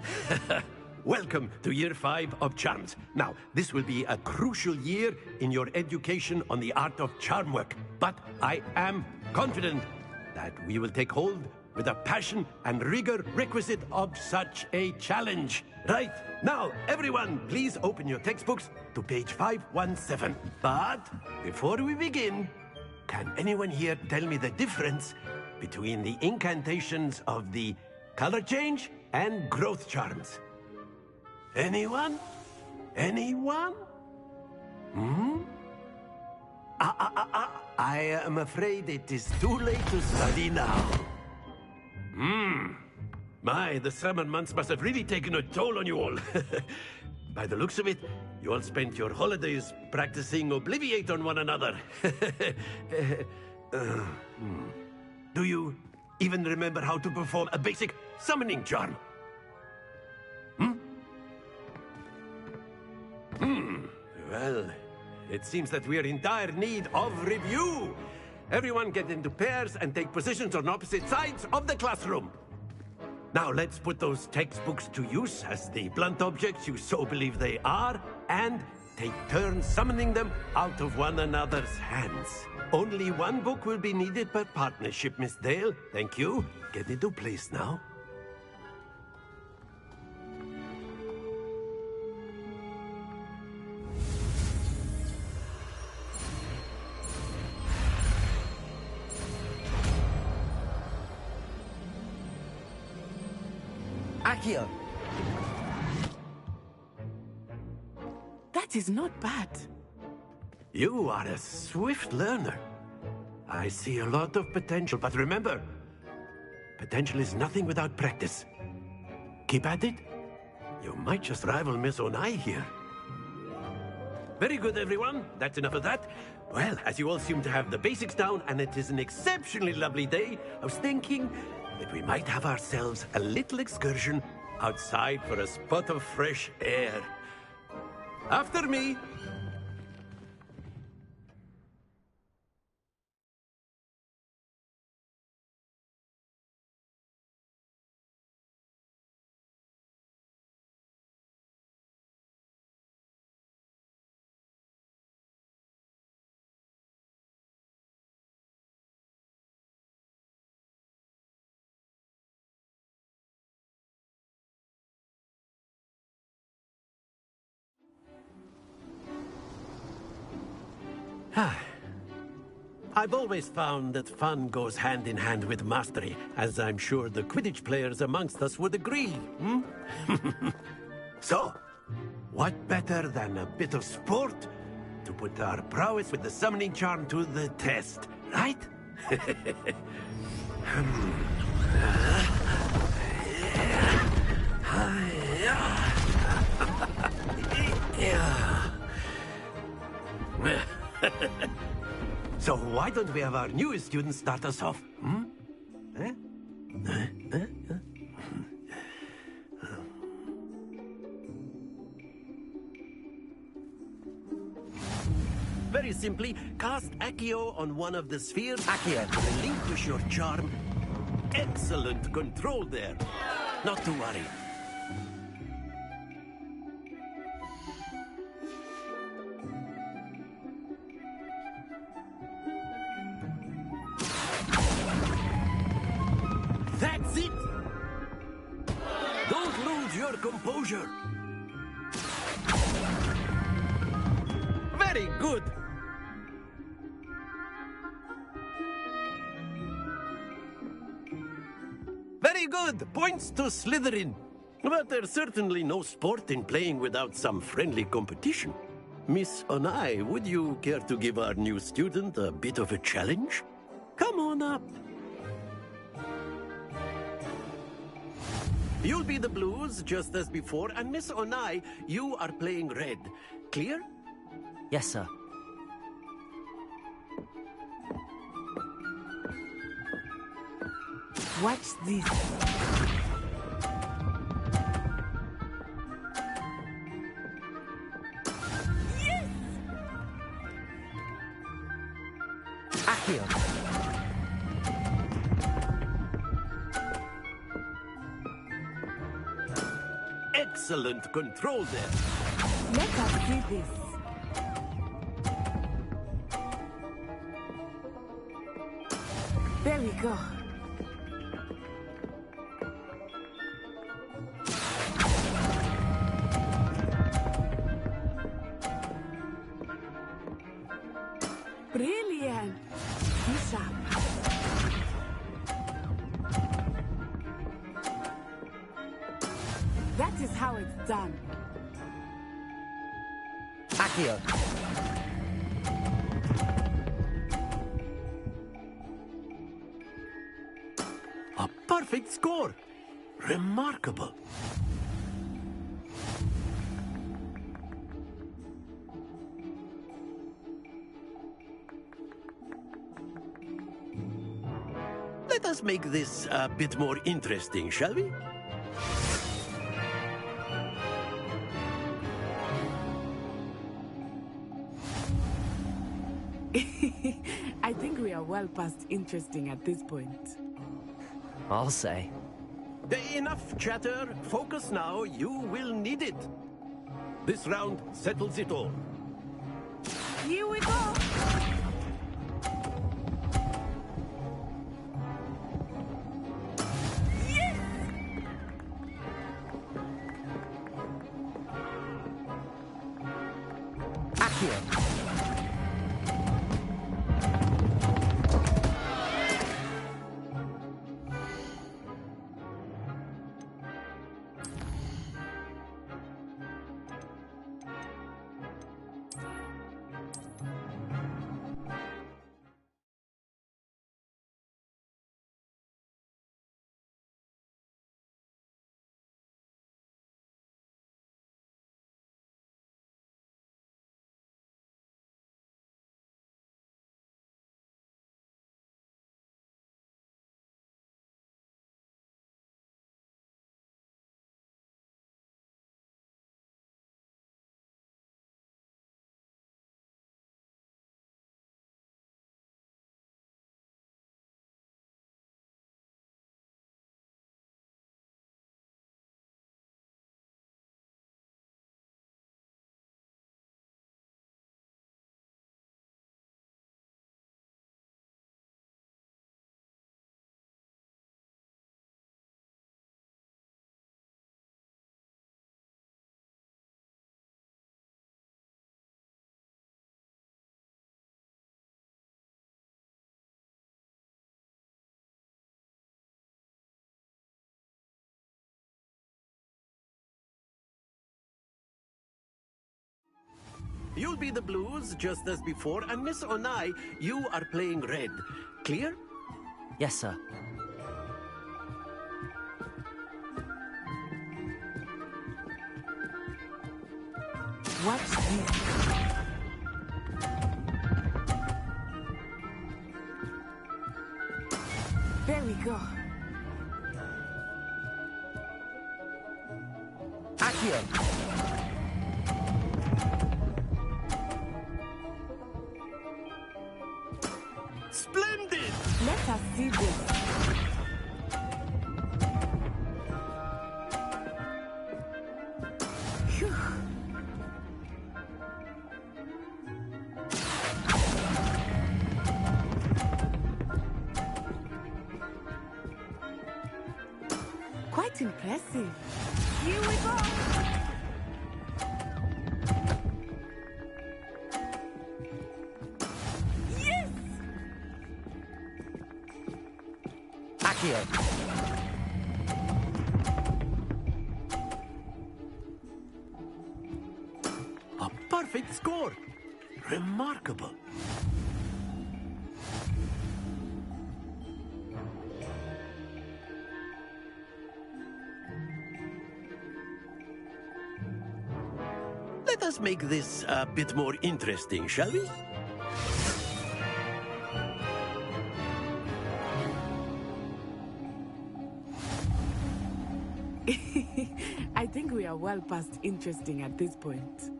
welcome to Year 5 of Charms. Now, this will be a crucial year in your education on the art of charm work. But I am confident that we will take hold with the passion and rigor requisite of such a challenge. Right, now, everyone, please open your textbooks to page 517. But before we begin, can anyone here tell me the difference between the incantations of the color change and growth charms? Anyone? Anyone? I am afraid it is too late to study now. My, the summer months must have really taken a toll on you all. By the looks of it, you all spent your holidays practicing Obliviate on one another. Do you even remember how to perform a basic summoning charm? Well, it seems that we are in dire need of review. Everyone get into pairs and take positions on opposite sides of the classroom. Now let's put those textbooks to use as the blunt objects you so believe they are, and take turns summoning them out of one another's hands. Only one book will be needed per partnership, Miss Dale. Thank you. Get into place now. Accio! That is not bad. You are a swift learner. I see a lot of potential, but remember, potential is nothing without practice. Keep at it. You might just rival Miss Onai here. Very good, everyone. That's enough of that. Well, as you all seem to have the basics down, and it is an exceptionally lovely day, I was thinking that we might have ourselves a little excursion outside for a spot of fresh air. After me. I've always found that fun goes hand in hand with mastery, as I'm sure the Quidditch players amongst us would agree. So, what better than a bit of sport to put our prowess with the summoning charm to the test, right? So why don't we have our newest student start us off? Very simply, cast Accio on one of the spheres. Accio, relinquish your charm. Excellent control there. Not to worry. That's it! Don't lose your composure. Very good. Very good. Points to Slytherin. But there's certainly no sport in playing without some friendly competition. Miss Onai, would you care to give our new student a bit of a challenge? Come on up. You'll be the blues, just as before, and Miss Onai, you are playing red. Clear? Yes, sir. Watch this. Yes! Accio. Excellent control there. Let us see this. There we go. Brilliant. Bishop. That is how it's done. Accio. A perfect score. Remarkable. Let us make this a bit more interesting, shall we? I think we are well past interesting at this point. I'll say. Enough chatter. Focus now. You will need it. This round settles it all. Here we go. Yes! Accio. You'll be the blues, just as before, and Miss Onai, you are playing red. Clear? Yes, sir. Watch this. There we go. Accio. Splendid! Let us see this. Phew. Quite impressive. Here we go. Yes! Accio. A perfect score. Remarkable. Let us make this a bit more interesting, shall we? I think we are well past interesting at this point.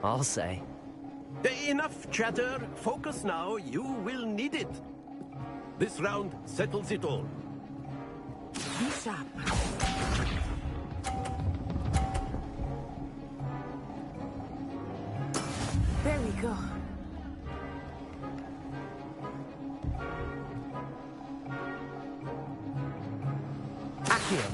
I'll say. Enough chatter. Focus now. You will need it. This round settles it all. Be sharp. go. Accio.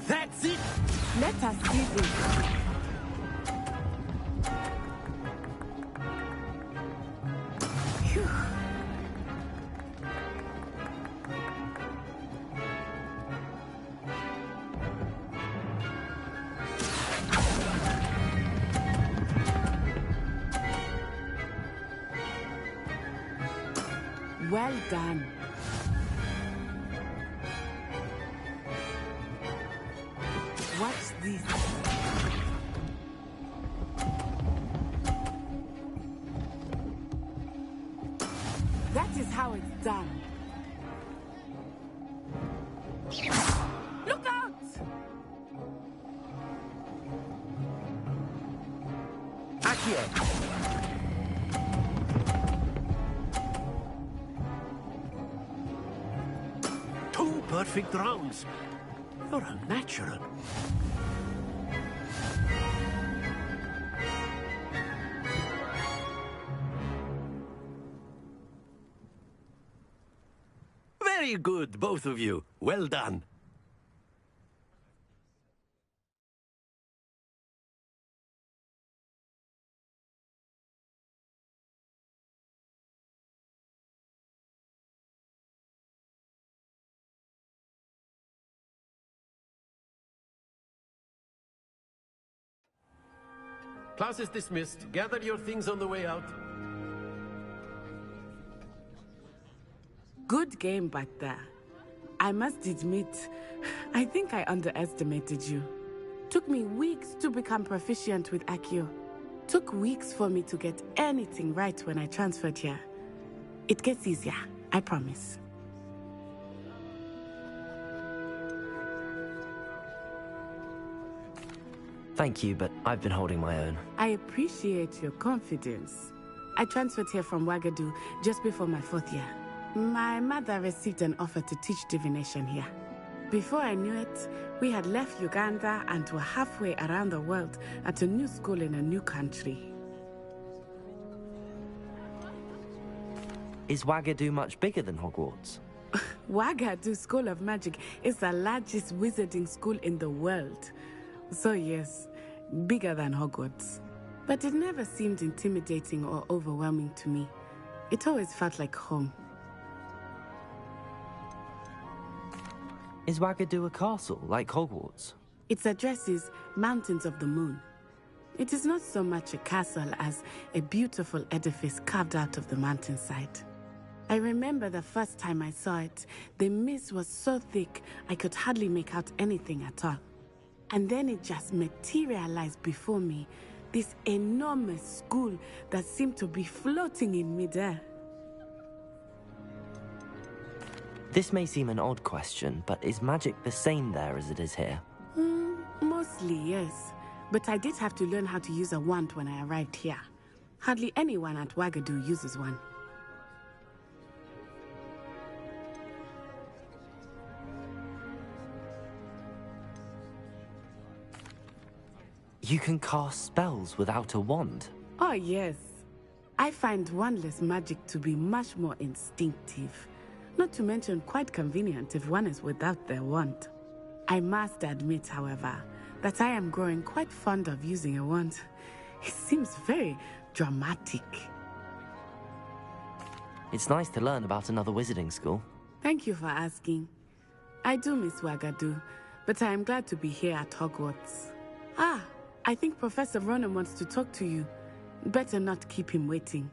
That's it! Let us see this. Phew. Well done. Watch this. That is how it's done. Look out! Accio. Two perfect rounds. You're a natural. Very good, both of you. Well done. Class is dismissed. Gather your things on the way out. Good game back there. I must admit, I think I underestimated you. Took me weeks to become proficient with Accio. Took weeks for me to get anything right when I transferred here. It gets easier, I promise. Thank you, but I've been holding my own. I appreciate your confidence. I transferred here from Wagadu just before my 4th year. My mother received an offer to teach divination here. Before I knew it, we had left Uganda and were halfway around the world at a new school in a new country. Is Wagadu much bigger than Hogwarts? Wagadu School of Magic is the largest wizarding school in the world. So yes, bigger than Hogwarts. But it never seemed intimidating or overwhelming to me. It always felt like home. Is Wagadu a castle, like Hogwarts? Its address is Mountains of the Moon. It is not so much a castle as a beautiful edifice carved out of the mountainside. I remember the first time I saw it, the mist was so thick I could hardly make out anything at all. And then it just materialized before me, this enormous school that seemed to be floating in midair. This may seem an odd question, but is magic the same there as it is here? Mostly, yes. But I did have to learn how to use a wand when I arrived here. Hardly anyone at Wagadu uses one. You can cast spells without a wand? Oh, yes. I find wandless magic to be much more instinctive. Not to mention quite convenient if one is without their wand. I must admit, however, that I am growing quite fond of using a wand. It seems very dramatic. It's nice to learn about another wizarding school. Thank you for asking. I do miss Wagadu, but I am glad to be here at Hogwarts. Ah, I think Professor Ronan wants to talk to you. Better not keep him waiting.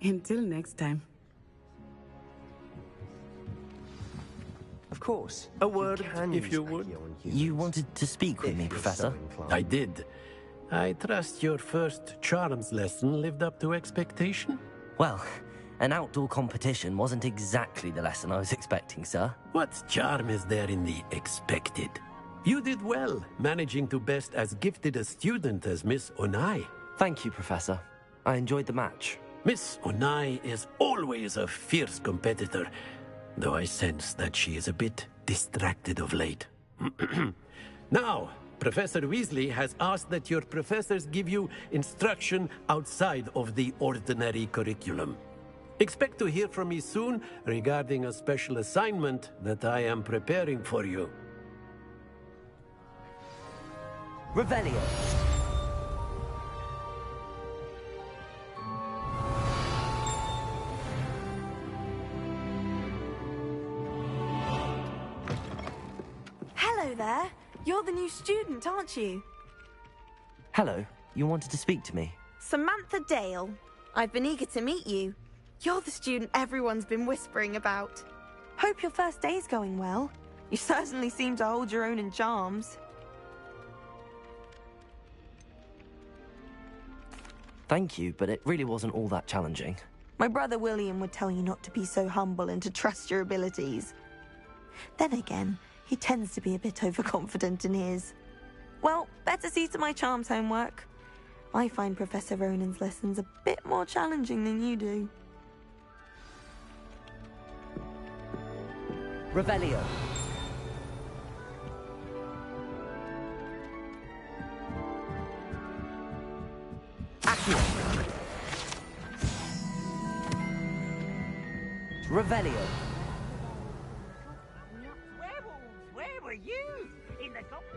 Until next time. Of course. A word, if you would. You wanted to speak with me, Professor? I did. I trust your first charms lesson lived up to expectation? Well, an outdoor competition wasn't exactly the lesson I was expecting, sir. What charm is there in the expected? You did well, managing to best as gifted a student as Miss Onai. Thank you, Professor. I enjoyed the match. Miss Onai is always a fierce competitor, though I sense that she is a bit distracted of late. Now, Professor Weasley has asked that your professors give you instruction outside of the ordinary curriculum. Expect to hear from me soon regarding a special assignment that I am preparing for you. Revelio. Hello there. You're the new student, aren't you? Hello, you wanted to speak to me? Samantha Dale. I've been eager to meet you. You're the student everyone's been whispering about. Hope your first day's going well. You certainly seem to hold your own in charms. Thank you, but it really wasn't all that challenging. My brother William would tell you not to be so humble and to trust your abilities. Then again, he tends to be a bit overconfident in his. Well, better see to my charms homework. I find Professor Ronan's lessons a bit more challenging than you do. Revelio. Accio. Revelio. Werewolves, where were you? In the goblin...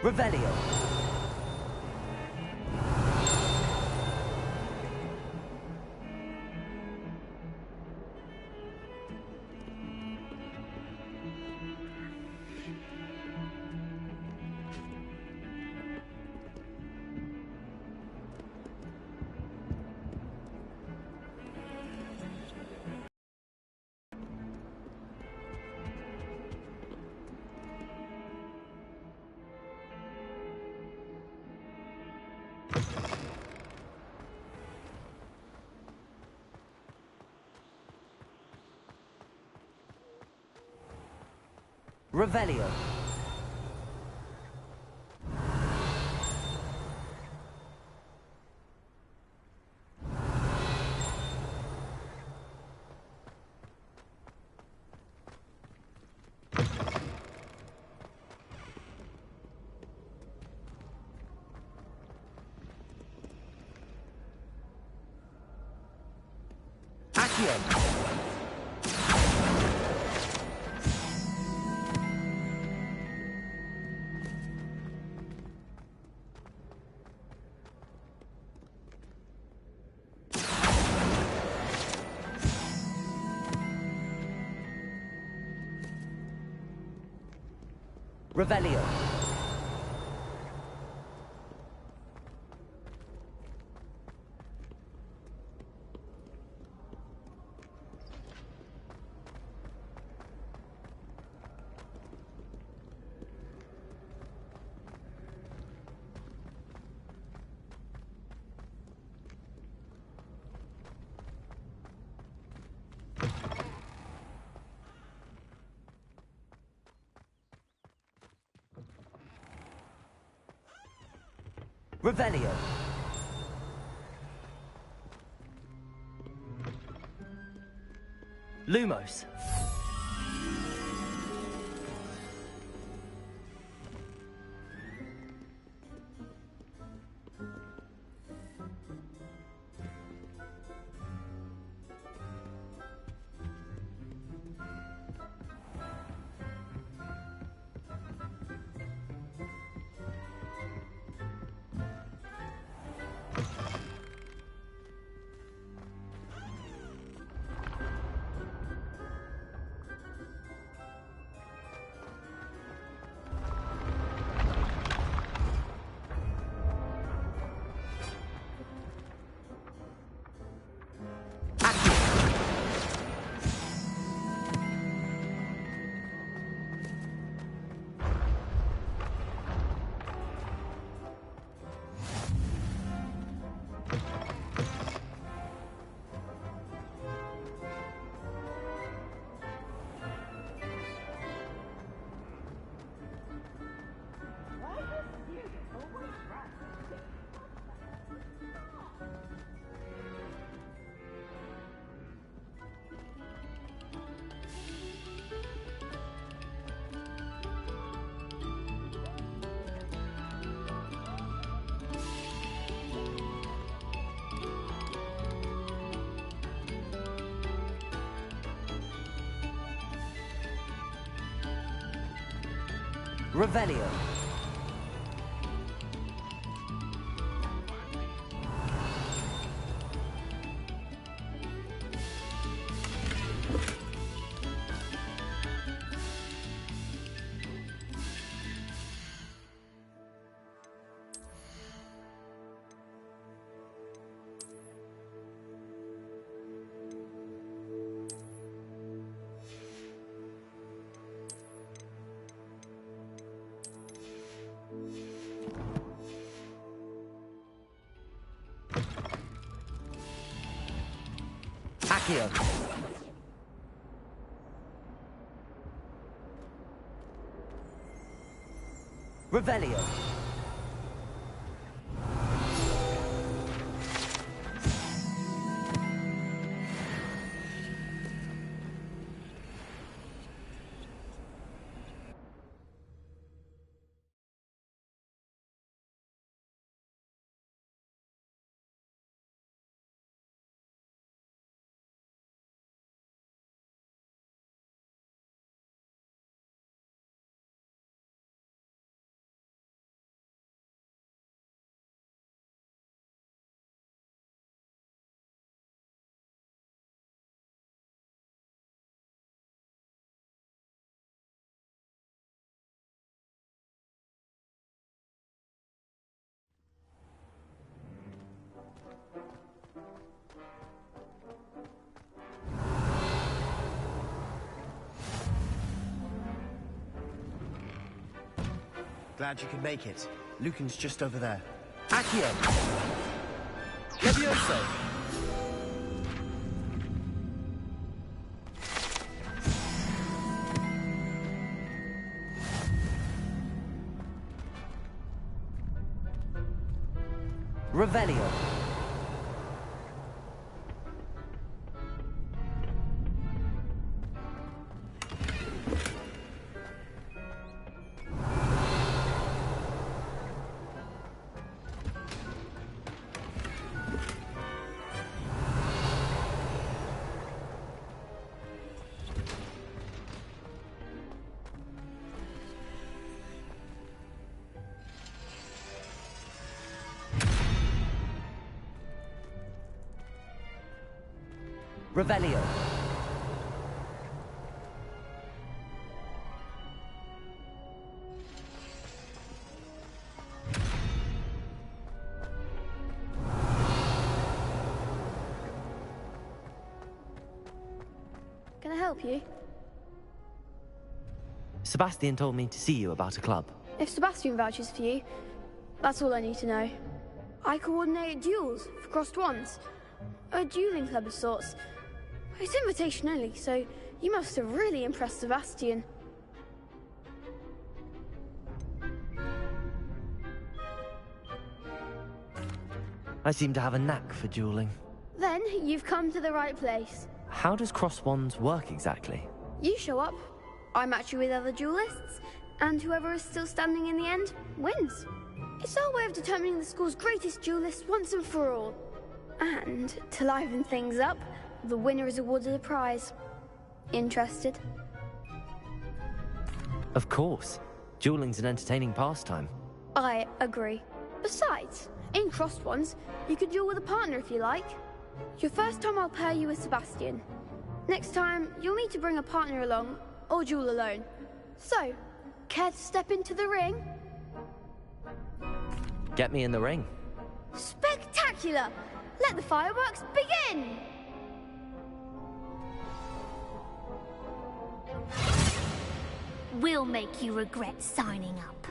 Revelio. Revelio. Accio. Revelio. Revelio. Lumos. Revelio. Accio. Revelio. Glad you could make it. Lucan's just over there. Accio. Levioso. Revelio. Revelio. Can I help you? Sebastian told me to see you about a club. If Sebastian vouches for you, that's all I need to know. I coordinate duels for crossed wands. A dueling club of sorts. It's invitation only, so you must have really impressed Sebastian. I seem to have a knack for dueling. Then you've come to the right place. How does cross wands work exactly? You show up, I match you with other duelists, and whoever is still standing in the end wins. It's our way of determining the school's greatest duelist once and for all. And to liven things up, the winner is awarded a prize. Interested? Of course. Dueling's an entertaining pastime. I agree. Besides, in crossed ones, you could duel with a partner if you like. Your first time I'll pair you with Sebastian. Next time, you'll need to bring a partner along, or duel alone. So, care to step into the ring? Get me in the ring. Spectacular! Let the fireworks begin! We'll make you regret signing up.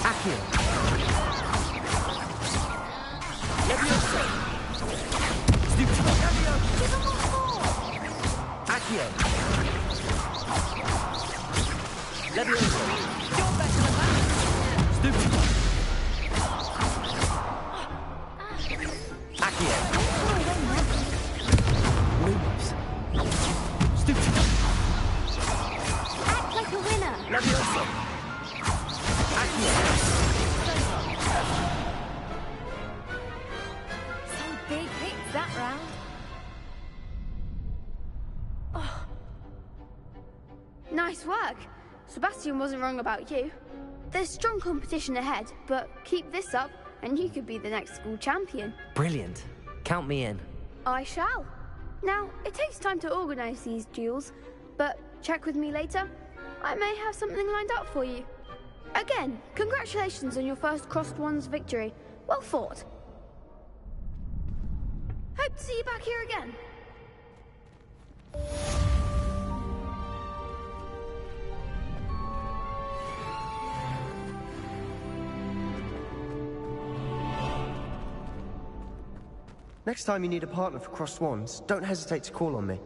Accio. Levioso. Stupido. Accio. Levioso. You're better than that. Stupido. Accio. Moves. Stupido. Act like a winner. Levioso. Accio. Some big hits that round. Oh. Nice work. Sebastian wasn't wrong about you. There's strong competition ahead, but keep this up and you could be the next school champion. Brilliant. Count me in. I shall. Now, it takes time to organise these duels, but check with me later. I may have something lined up for you. Again, congratulations on your first Crossed Ones victory. Well fought. Hope to see you back here again. Next time you need a partner for Crossed Wands, don't hesitate to call on me.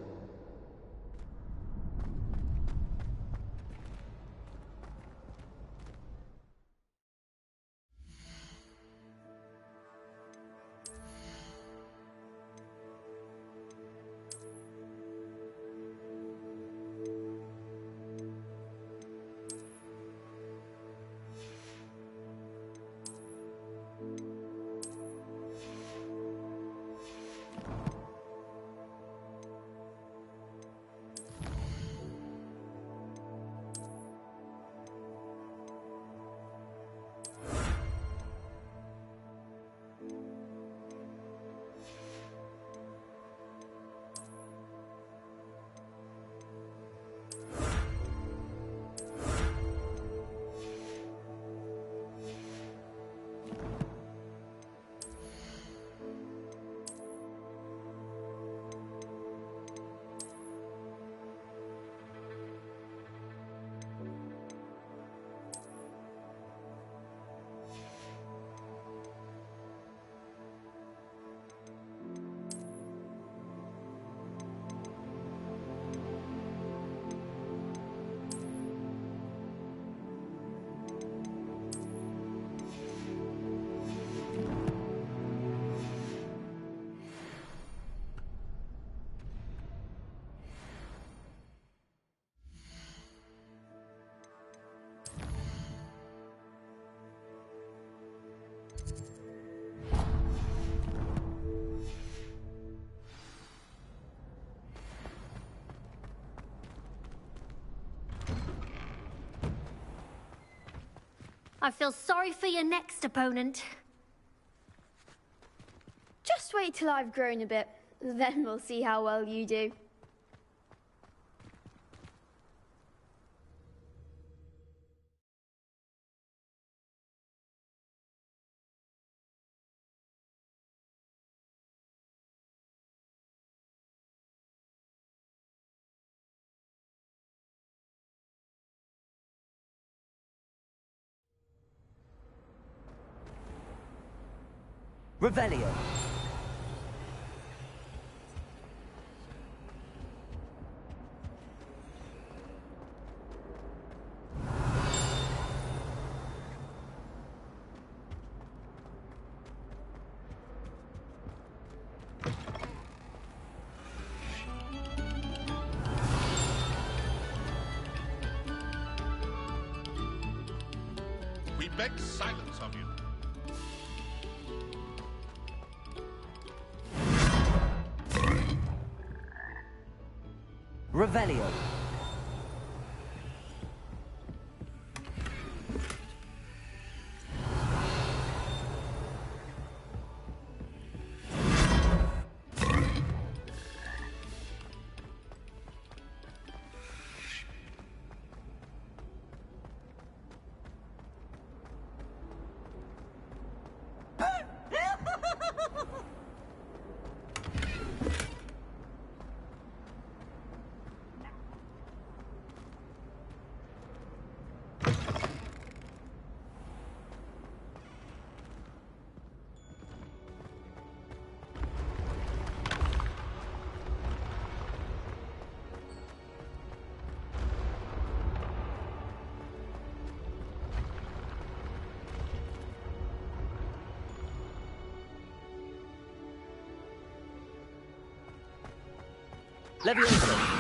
I feel sorry for your next opponent. Just wait till I've grown a bit, then we'll see how well you do. Revelio. We beg silence of you. Revelio. Leviosa.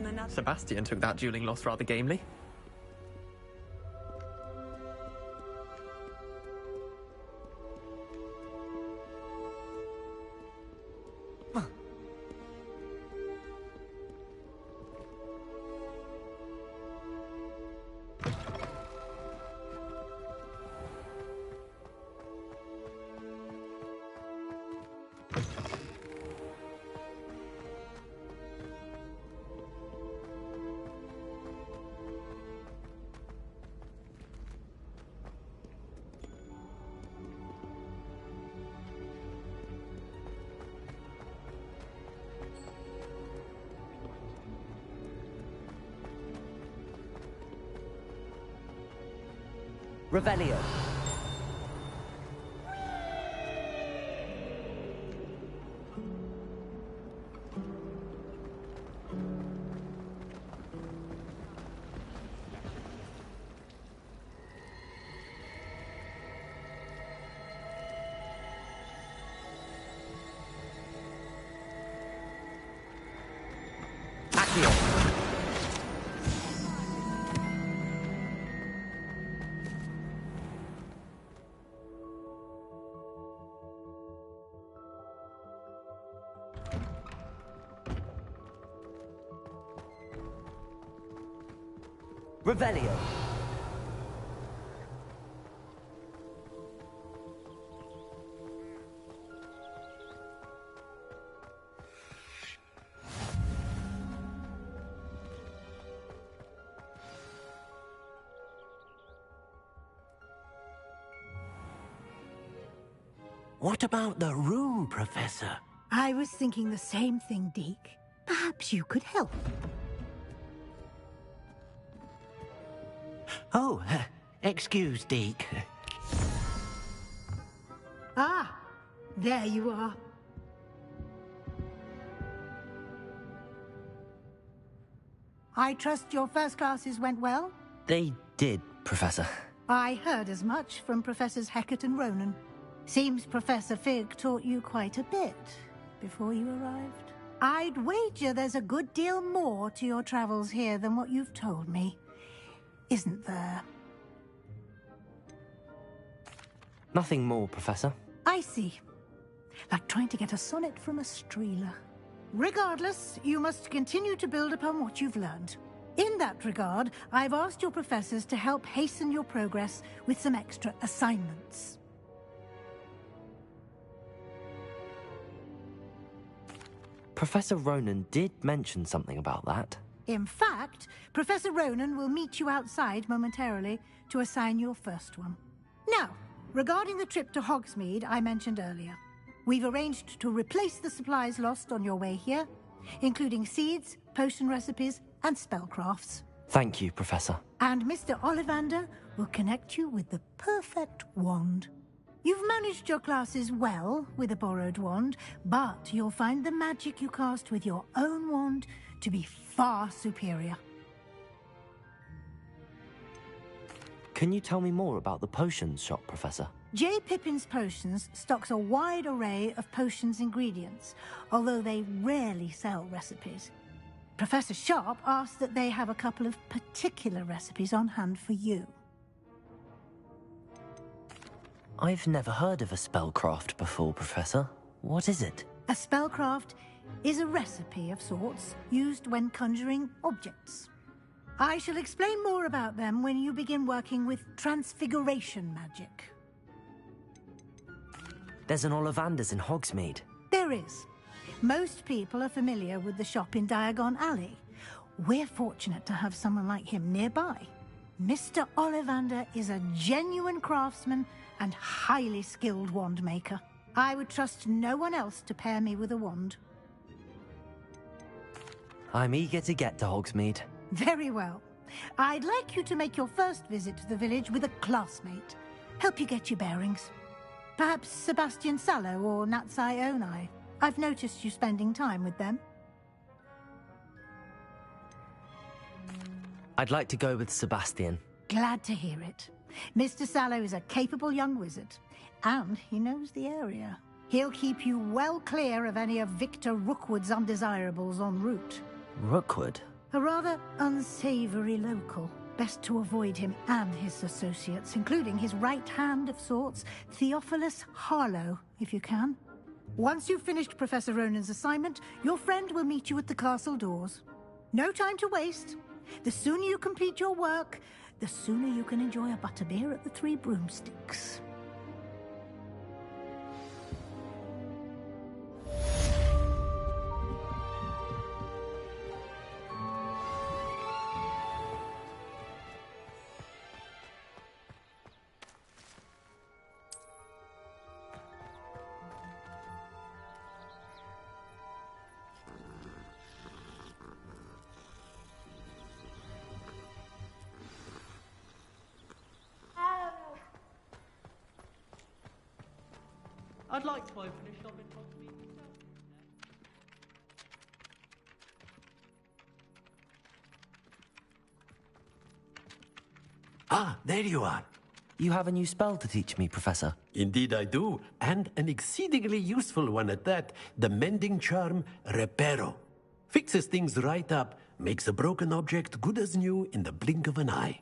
on another. Sebastian took that dueling loss rather gamely. Revelio. Revelio. What about the room, Professor? I was thinking the same thing, Deke. Perhaps you could help. Oh, excuse, Deke. Ah, there you are. I trust your first classes went well? They did, Professor. I heard as much from Professors Hecat and Ronan. Seems Professor Fig taught you quite a bit before you arrived. I'd wager there's a good deal more to your travels here than what you've told me. Isn't there? Nothing more, Professor. I see. Like trying to get a sonnet from a streeler. Regardless, you must continue to build upon what you've learned. In that regard, I've asked your professors to help hasten your progress with some extra assignments. Professor Ronan did mention something about that. In fact, Professor Ronan will meet you outside momentarily to assign your first one. Now, regarding the trip to Hogsmeade I mentioned earlier, we've arranged to replace the supplies lost on your way here, including seeds, potion recipes, and spellcrafts. Thank you, Professor. And Mr. Ollivander will connect you with the perfect wand. You've managed your classes well with a borrowed wand, but you'll find the magic you cast with your own wand to be far superior. Can you tell me more about the potions shop, Professor? J. Pippin's Potions stocks a wide array of potions ingredients, although they rarely sell recipes. Professor Sharp asked that they have a couple of particular recipes on hand for you. I've never heard of a spellcraft before, Professor. What is it? A spellcraft is a recipe of sorts used when conjuring objects. I shall explain more about them when you begin working with transfiguration magic. There's an Ollivander's in Hogsmeade. There is. Most people are familiar with the shop in Diagon Alley. We're fortunate to have someone like him nearby. Mr. Ollivander is a genuine craftsman and highly skilled wand maker. I would trust no one else to pair me with a wand. I'm eager to get to Hogsmeade. Very well. I'd like you to make your first visit to the village with a classmate. Help you get your bearings. Perhaps Sebastian Sallow or Natsai Onai. I've noticed you spending time with them. I'd like to go with Sebastian. Glad to hear it. Mr. Sallow is a capable young wizard, and he knows the area. He'll keep you well clear of any of Victor Rookwood's undesirables en route. Rookwood? A rather unsavory local. Best to avoid him and his associates, including his right hand of sorts, Theophilus Harlow, if you can. Once you've finished Professor Ronan's assignment, your friend will meet you at the castle doors. No time to waste. The sooner you complete your work, the sooner you can enjoy a butterbeer at the Three Broomsticks. I'd like to open a shop in Hogsmeade. Ah, there you are. You have a new spell to teach me, Professor. Indeed I do, and an exceedingly useful one at that. The mending charm, Reparo. Fixes things right up, makes a broken object good as new in the blink of an eye.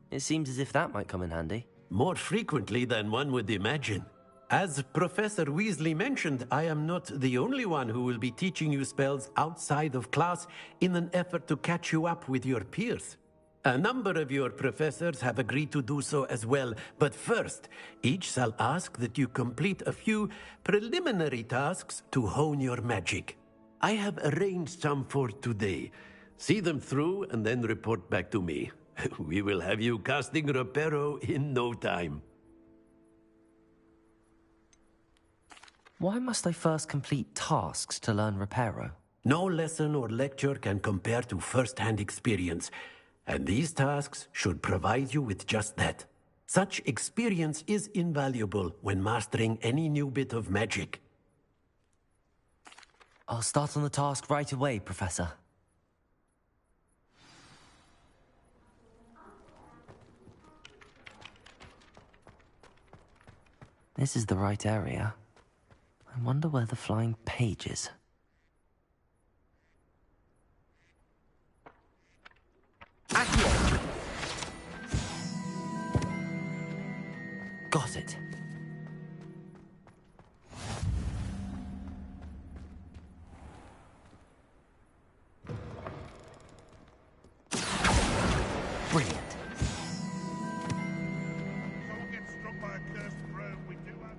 It seems as if that might come in handy. More frequently than one would imagine. As Professor Weasley mentioned, I am not the only one who will be teaching you spells outside of class in an effort to catch you up with your peers. A number of your professors have agreed to do so as well, but first, each shall ask that you complete a few preliminary tasks to hone your magic. I have arranged some for today. See them through and then report back to me. We will have you casting Reparo in no time. Why must I first complete tasks to learn Reparo? No lesson or lecture can compare to first-hand experience, and these tasks should provide you with just that. Such experience is invaluable when mastering any new bit of magic. I'll start on the task right away, Professor. This is the right area. I wonder where the flying page is. Accio! Got it. Brilliant. Someone gets struck by a cursed crow, we do have...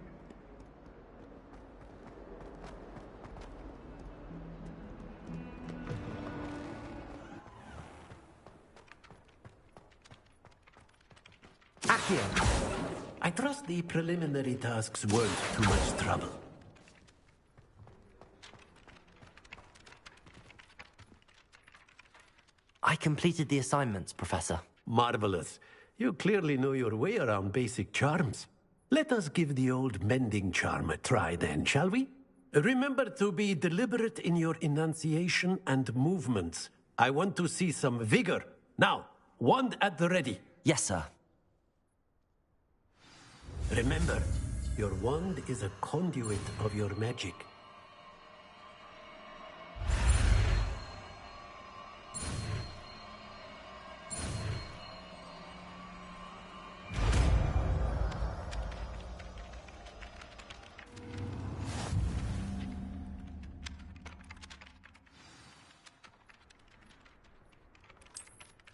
Accio! I trust the preliminary tasks weren't too much trouble. I completed the assignments, Professor. Marvelous. You clearly know your way around basic charms. Let us give the old mending charm a try then, shall we? Remember to be deliberate in your enunciation and movements. I want to see some vigor. Now, wand at the ready. Yes, sir. Remember, your wand is a conduit of your magic.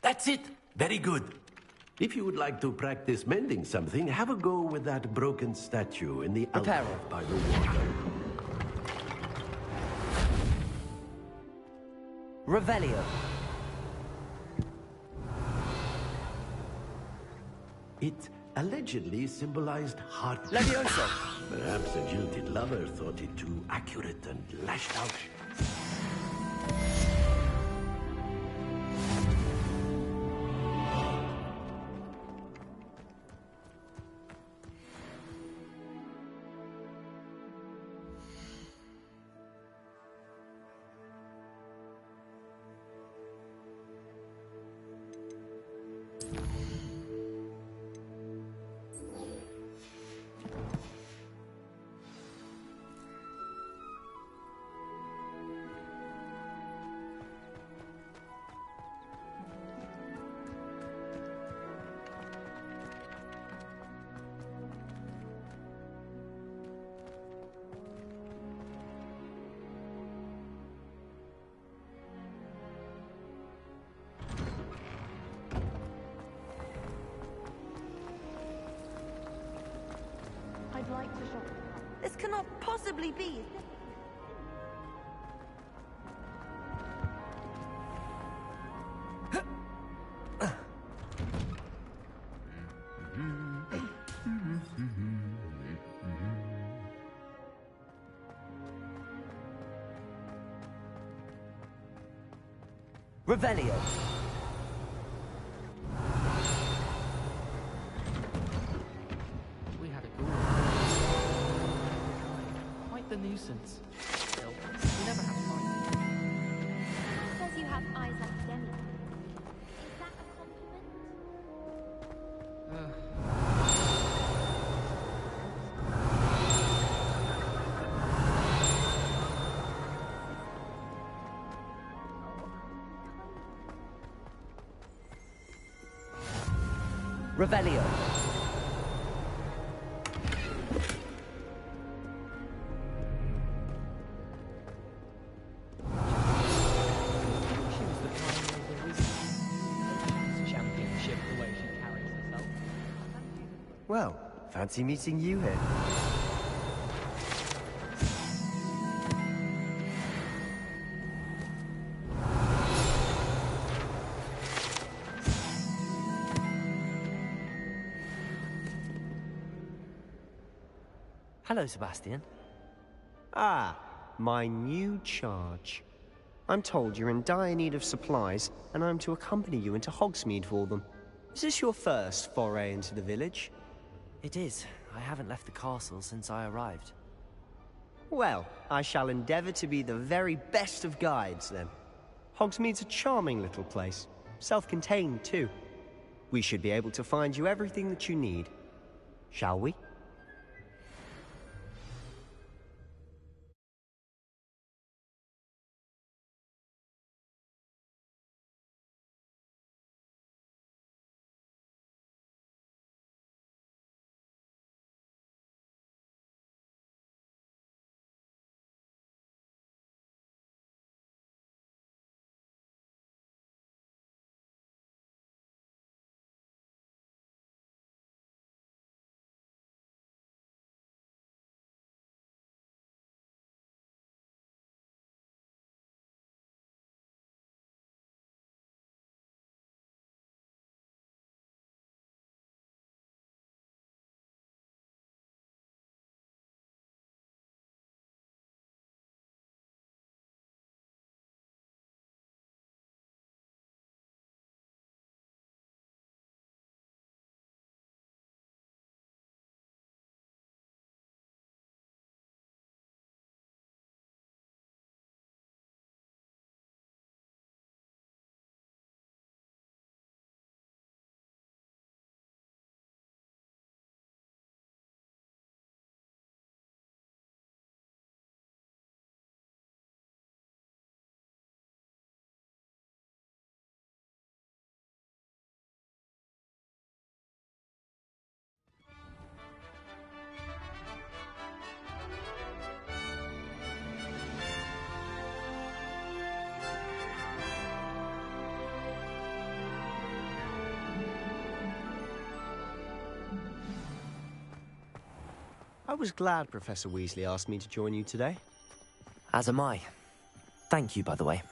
That's it! Very good. If you would like to practice mending something, have a go with that broken statue in the alcove by the water. Revelio. It allegedly symbolized heart. Levioso. Perhaps a jilted lover thought it too accurate and lashed out. would like to shop. This cannot possibly be. Revelio. We had a ghoul. Quite the nuisance. Still, we never have fight. Says you have eyes like Demi. Is that a compliment? Revelio. She was the pioneer of the Wizards Championship, the way she carries herself. Well, fancy meeting you here. Hello, Sebastian. Ah, my new charge. I'm told you're in dire need of supplies, and I'm to accompany you into Hogsmeade for them. Is this your first foray into the village? It is. I haven't left the castle since I arrived. Well, I shall endeavour to be the very best of guides, then. Hogsmeade's a charming little place. Self-contained, too. We should be able to find you everything that you need. Shall we? I was glad Professor Weasley asked me to join you today. As am I. Thank you, by the way.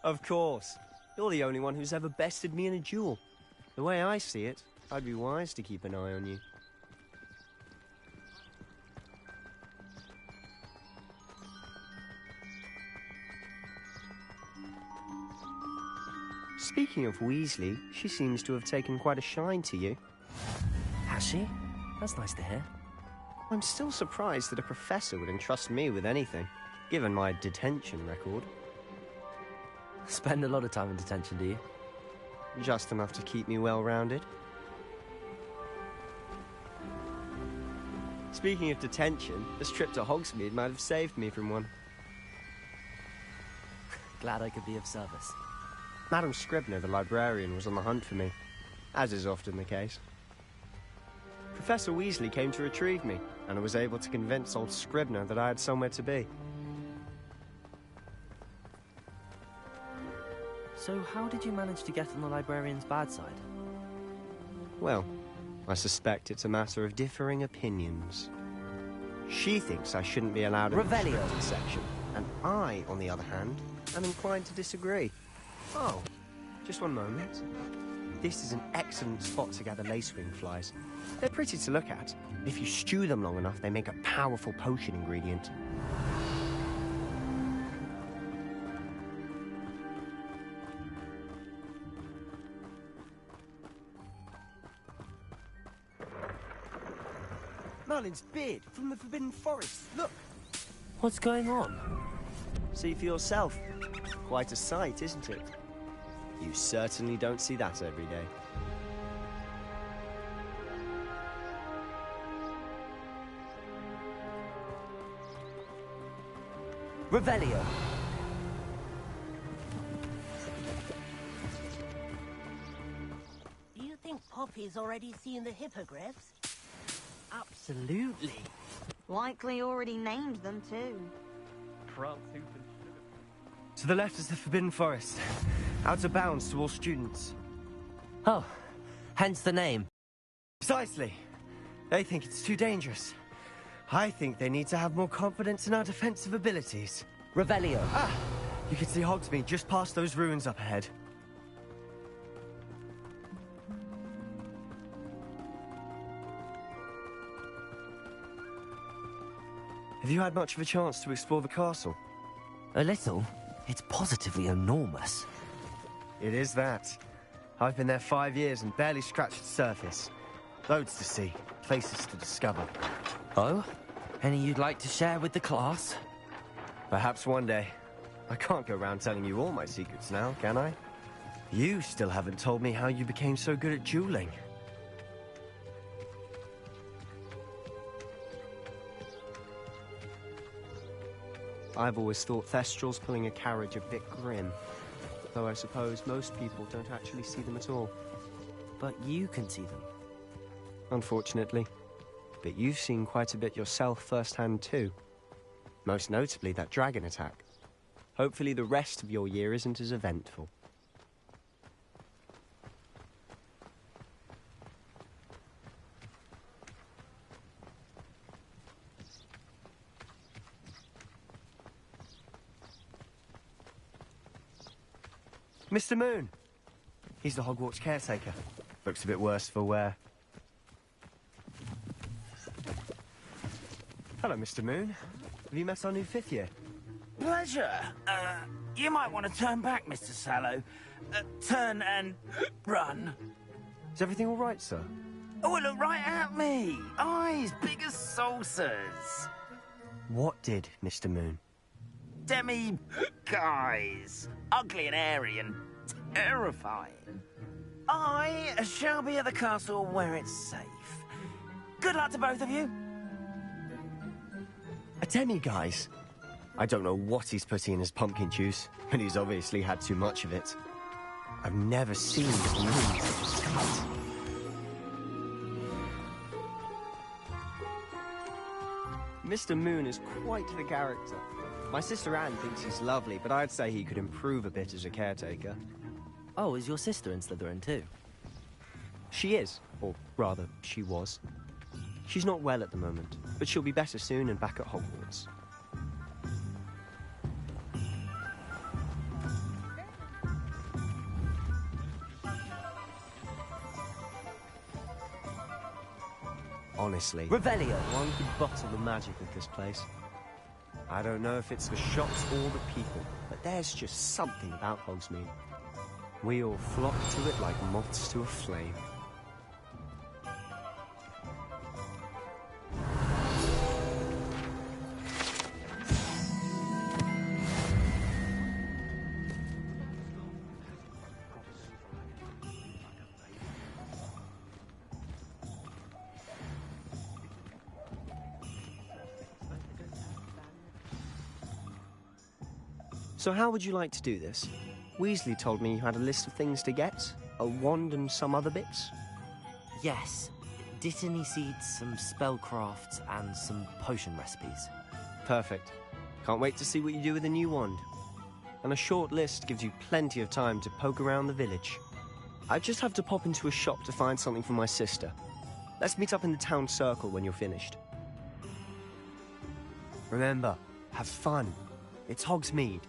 Of course. You're the only one who's ever bested me in a duel. The way I see it, I'd be wise to keep an eye on you. Speaking of Weasley, she seems to have taken quite a shine to you. Has she? That's nice to hear. I'm still surprised that a professor would entrust me with anything, given my detention record. Spend a lot of time in detention, do you? Just enough to keep me well-rounded. Speaking of detention, this trip to Hogsmeade might have saved me from one. Glad I could be of service. Madam Scribner, the librarian, was on the hunt for me, as is often the case. Professor Weasley came to retrieve me, and I was able to convince old Scribner that I had somewhere to be. So how did you manage to get on the librarian's bad side? Well, I suspect it's a matter of differing opinions. She thinks I shouldn't be allowed in the Revelio. restricted section. And I, on the other hand, am inclined to disagree. Oh, just one moment. This is an excellent spot to gather lacewing flies. They're pretty to look at. If you stew them long enough, they make a powerful potion ingredient. Merlin's beard from the Forbidden Forest. Look! What's going on? See for yourself. Quite a sight, isn't it? You certainly don't see that every day. Revelio. Do you think Poppy's already seen the hippogriffs? Absolutely. Likely already named them too. To the left is the Forbidden Forest. Out of bounds to all students. Oh, hence the name. Precisely. They think it's too dangerous. I think they need to have more confidence in our defensive abilities. Revelio. Ah! You can see Hogsmeade just past those ruins up ahead. Have you had much of a chance to explore the castle? A little. It's positively enormous. It is that. I've been there 5 years and barely scratched the surface. Loads to see, places to discover. Oh? Any you'd like to share with the class? Perhaps one day. I can't go around telling you all my secrets now, can I? You still haven't told me how you became so good at dueling. I've always thought Thestrals pulling a carriage a bit grim. Though I suppose most people don't actually see them at all. But you can see them. Unfortunately. But you've seen quite a bit yourself firsthand too. Most notably that dragon attack. Hopefully the rest of your year isn't as eventful. Mr. Moon! He's the Hogwarts caretaker. Looks a bit worse for wear. Hello, Mr. Moon. Have you met our new 5th year? Pleasure. You might want to turn back, Mr. Sallow. Turn and run. Is everything all right, sir? Oh, look right at me. Eyes big as saucers. What did, Mr. Moon? Guys. Ugly and airy and terrifying. I shall be at the castle where it's safe. Good luck to both of you. A demi-guise? I don't know what he's putting in his pumpkin juice, but he's obviously had too much of it. I've never seen Mr. Moon such a sight. Mr. Moon is quite the character. My sister Anne thinks he's lovely, but I'd say he could improve a bit as a caretaker. Oh, is your sister in Slytherin too? She is, or rather, she was. She's not well at the moment, but she'll be better soon and back at Hogwarts. Honestly, Revelio. One could bottle the magic of this place. I don't know if it's the shops or the people, but there's just something about Hogsmeade. We all flock to it like moths to a flame. So how would you like to do this? Weasley told me you had a list of things to get, a wand and some other bits. Yes. Dittany seeds, some spellcrafts, and some potion recipes. Perfect. Can't wait to see what you do with the new wand. And a short list gives you plenty of time to poke around the village. I just have to pop into a shop to find something for my sister. Let's meet up in the town circle when you're finished. Remember, have fun. It's Hogsmeade.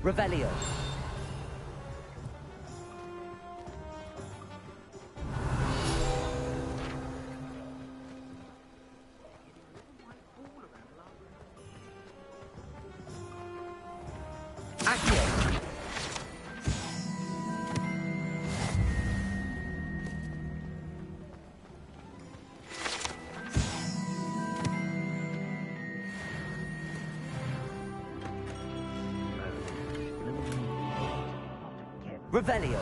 Revelio. Revelio.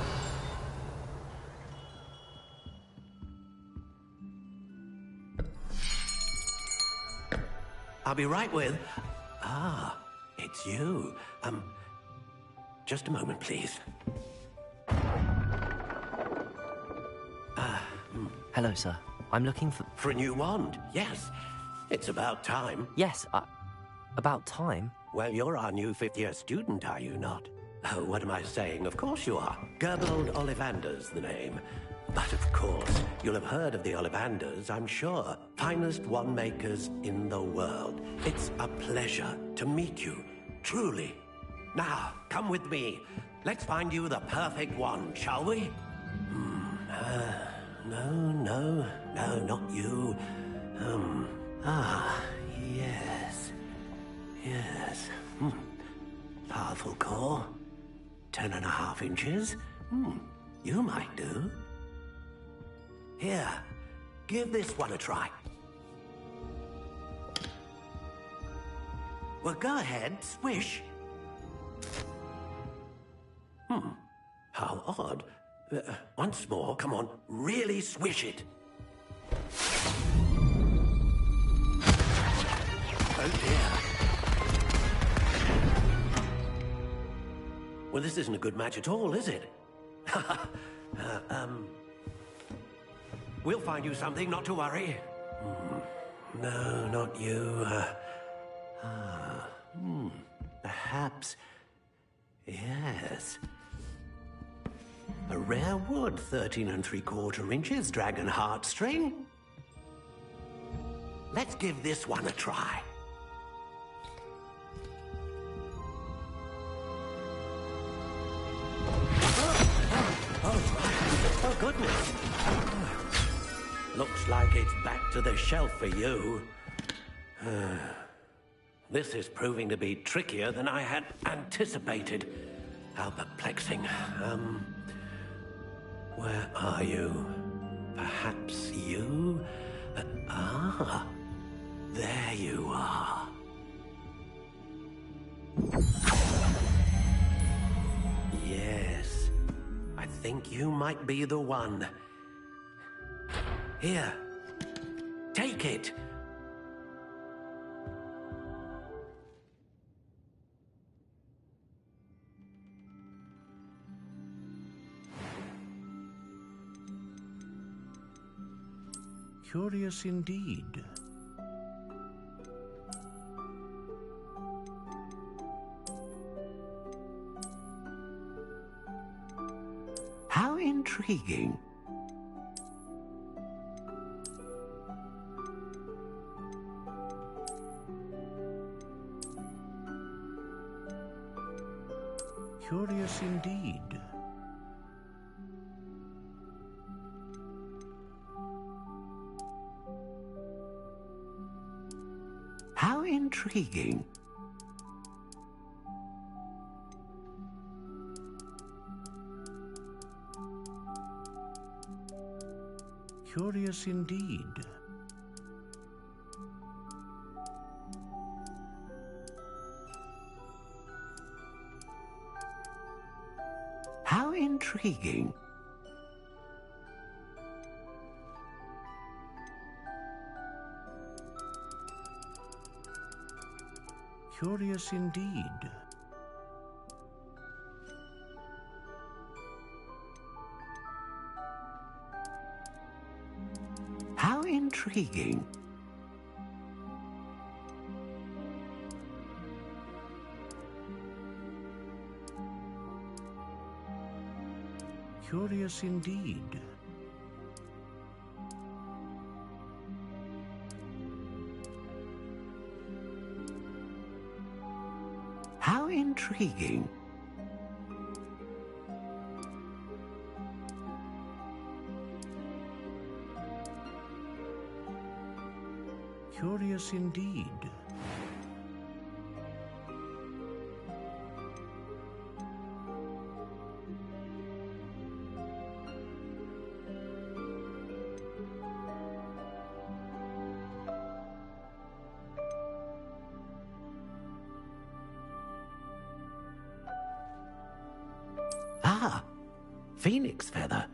I'll be right with... Ah, it's you. Just a moment, please. Hello, sir. I'm looking for... For a new wand, yes. It's about time. Yes, about time? Well, you're our new fifth-year student, are you not? Oh, what am I saying? Of course you are. Gerbold Ollivander's the name. But of course, you'll have heard of the Ollivanders, I'm sure. Finest wand makers in the world. It's a pleasure to meet you, truly. Now, come with me. Let's find you the perfect wand, shall we? No, not you. Yes. Powerful core. 10.5 inches. You might do. Here, give this one a try. Well, go ahead, swish. How odd. Once more, come on, really swish it. Oh dear. Well, this isn't a good match at all, is it? We'll find you something, not to worry. No, not you. Perhaps... Yes. A rare wood, 13 3/4 inches, dragon heartstring. Let's give this one a try. Oh, goodness. Looks like it's back to the shelf for you. This is proving to be trickier than I had anticipated. How perplexing. Where are you? Perhaps you? There you are. Yes. I think you might be the one. Here. Take it. Curious indeed. How intriguing. Curious indeed. How intriguing. Curious indeed. How intriguing. Curious indeed. How intriguing. Curious indeed. How intriguing. Curious indeed. Ah, phoenix feather.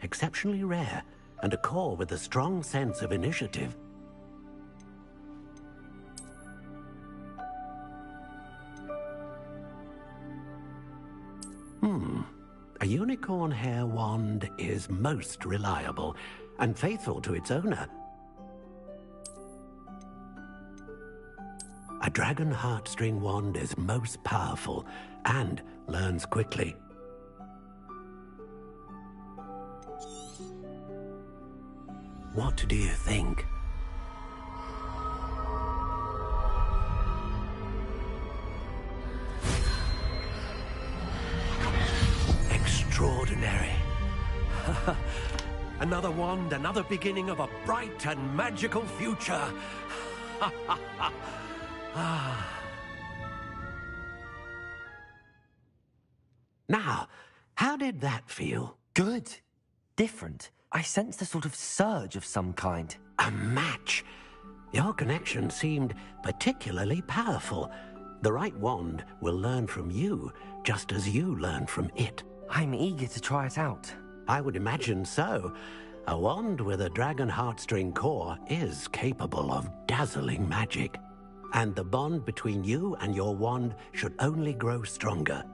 Exceptionally rare, and a core with a strong sense of initiative. A unicorn hair wand is most reliable and faithful to its owner. A dragon heartstring wand is most powerful and learns quickly. What do you think? Extraordinary. Another wand, another beginning of a bright and magical future. Now, how did that feel? Good. Different. I sensed a sort of surge of some kind. A match. Your connection seemed particularly powerful. The right wand will learn from you, just as you learn from it. I'm eager to try it out. I would imagine so. A wand with a dragon heartstring core is capable of dazzling magic. And the bond between you and your wand should only grow stronger.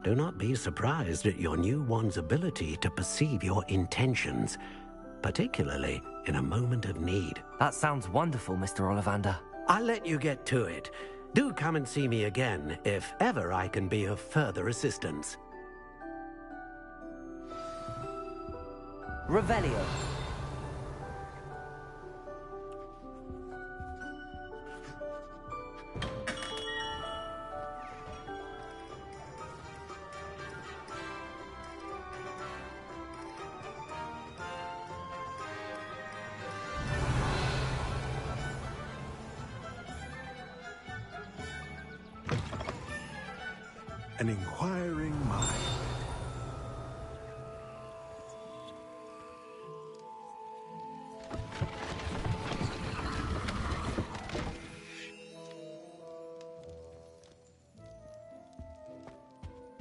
Do not be surprised at your new wand's ability to perceive your intentions, particularly in a moment of need. That sounds wonderful, Mr. Ollivander. I'll let you get to it. Do come and see me again if ever I can be of further assistance. Revelio. An inquiring mind.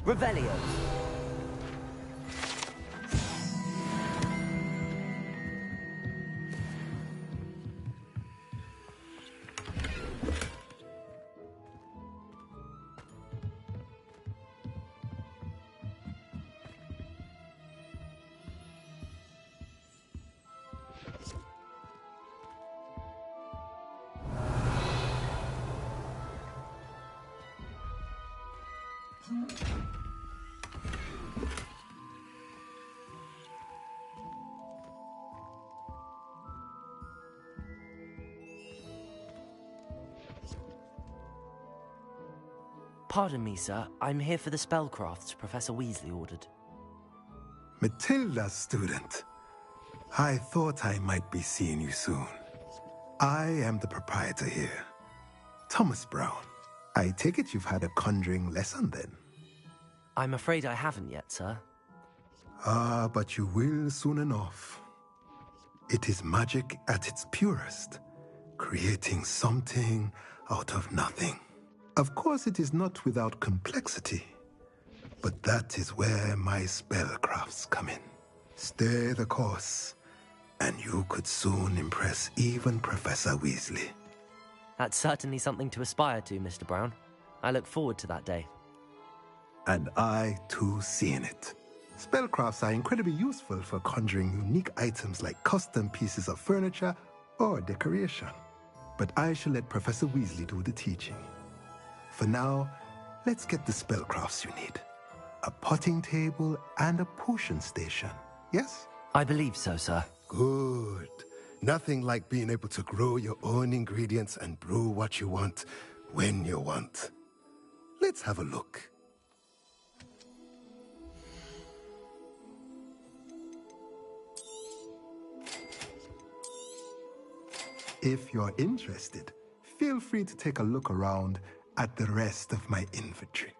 Revelio. Pardon me, sir. I'm here for the spellcrafts Professor Weasley ordered. Matilda, student. I thought I might be seeing you soon. I am the proprietor here, Thomas Brown. I take it you've had a conjuring lesson then? I'm afraid I haven't yet, sir. Ah, but you will soon enough. It is magic at its purest, creating something out of nothing. Of course, it is not without complexity, but that is where my spellcrafts come in. Stay the course, and you could soon impress even Professor Weasley. That's certainly something to aspire to, Mr. Brown. I look forward to that day. And I, too, seeing it. Spellcrafts are incredibly useful for conjuring unique items like custom pieces of furniture or decoration. But I shall let Professor Weasley do the teaching. For now, let's get the spellcrafts you need. a potting table, and a potion station. Yes? I believe so, sir. Good. Nothing like being able to grow your own ingredients and brew what you want when you want. Let's have a look. If you're interested, feel free to take a look around at the rest of my inventory.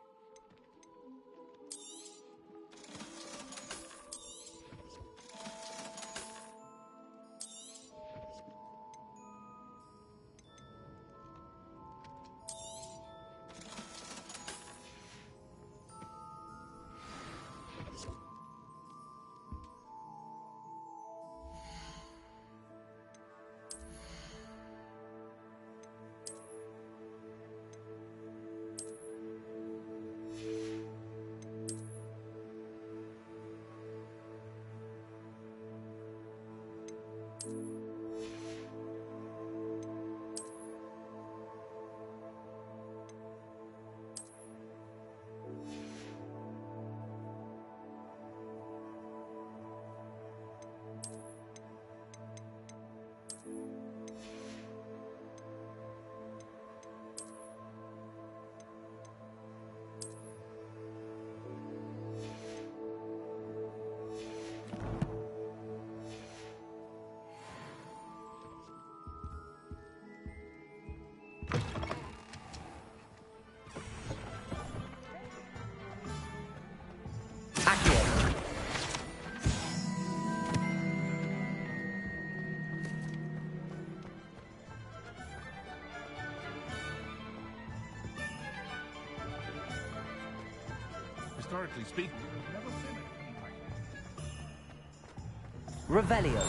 Historically speaking, we've never seen anything like that. Revelio.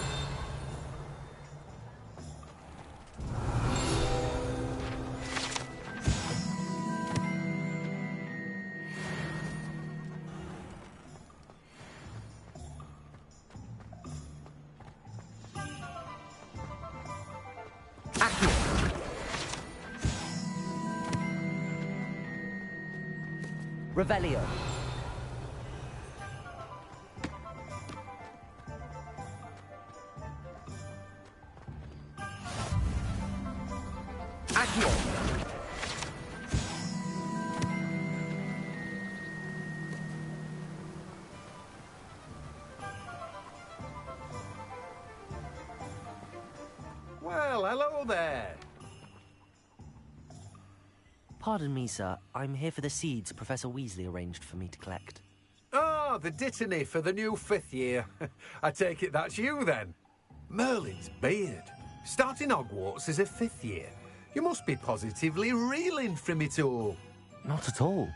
Revelio. Well, hello there. Pardon me, sir. I'm here for the seeds Professor Weasley arranged for me to collect. Oh, the dittany for the new 5th year. I take it that's you, then. Merlin's beard. Starting Hogwarts as a 5th year. You must be positively reeling from it all. Not at all.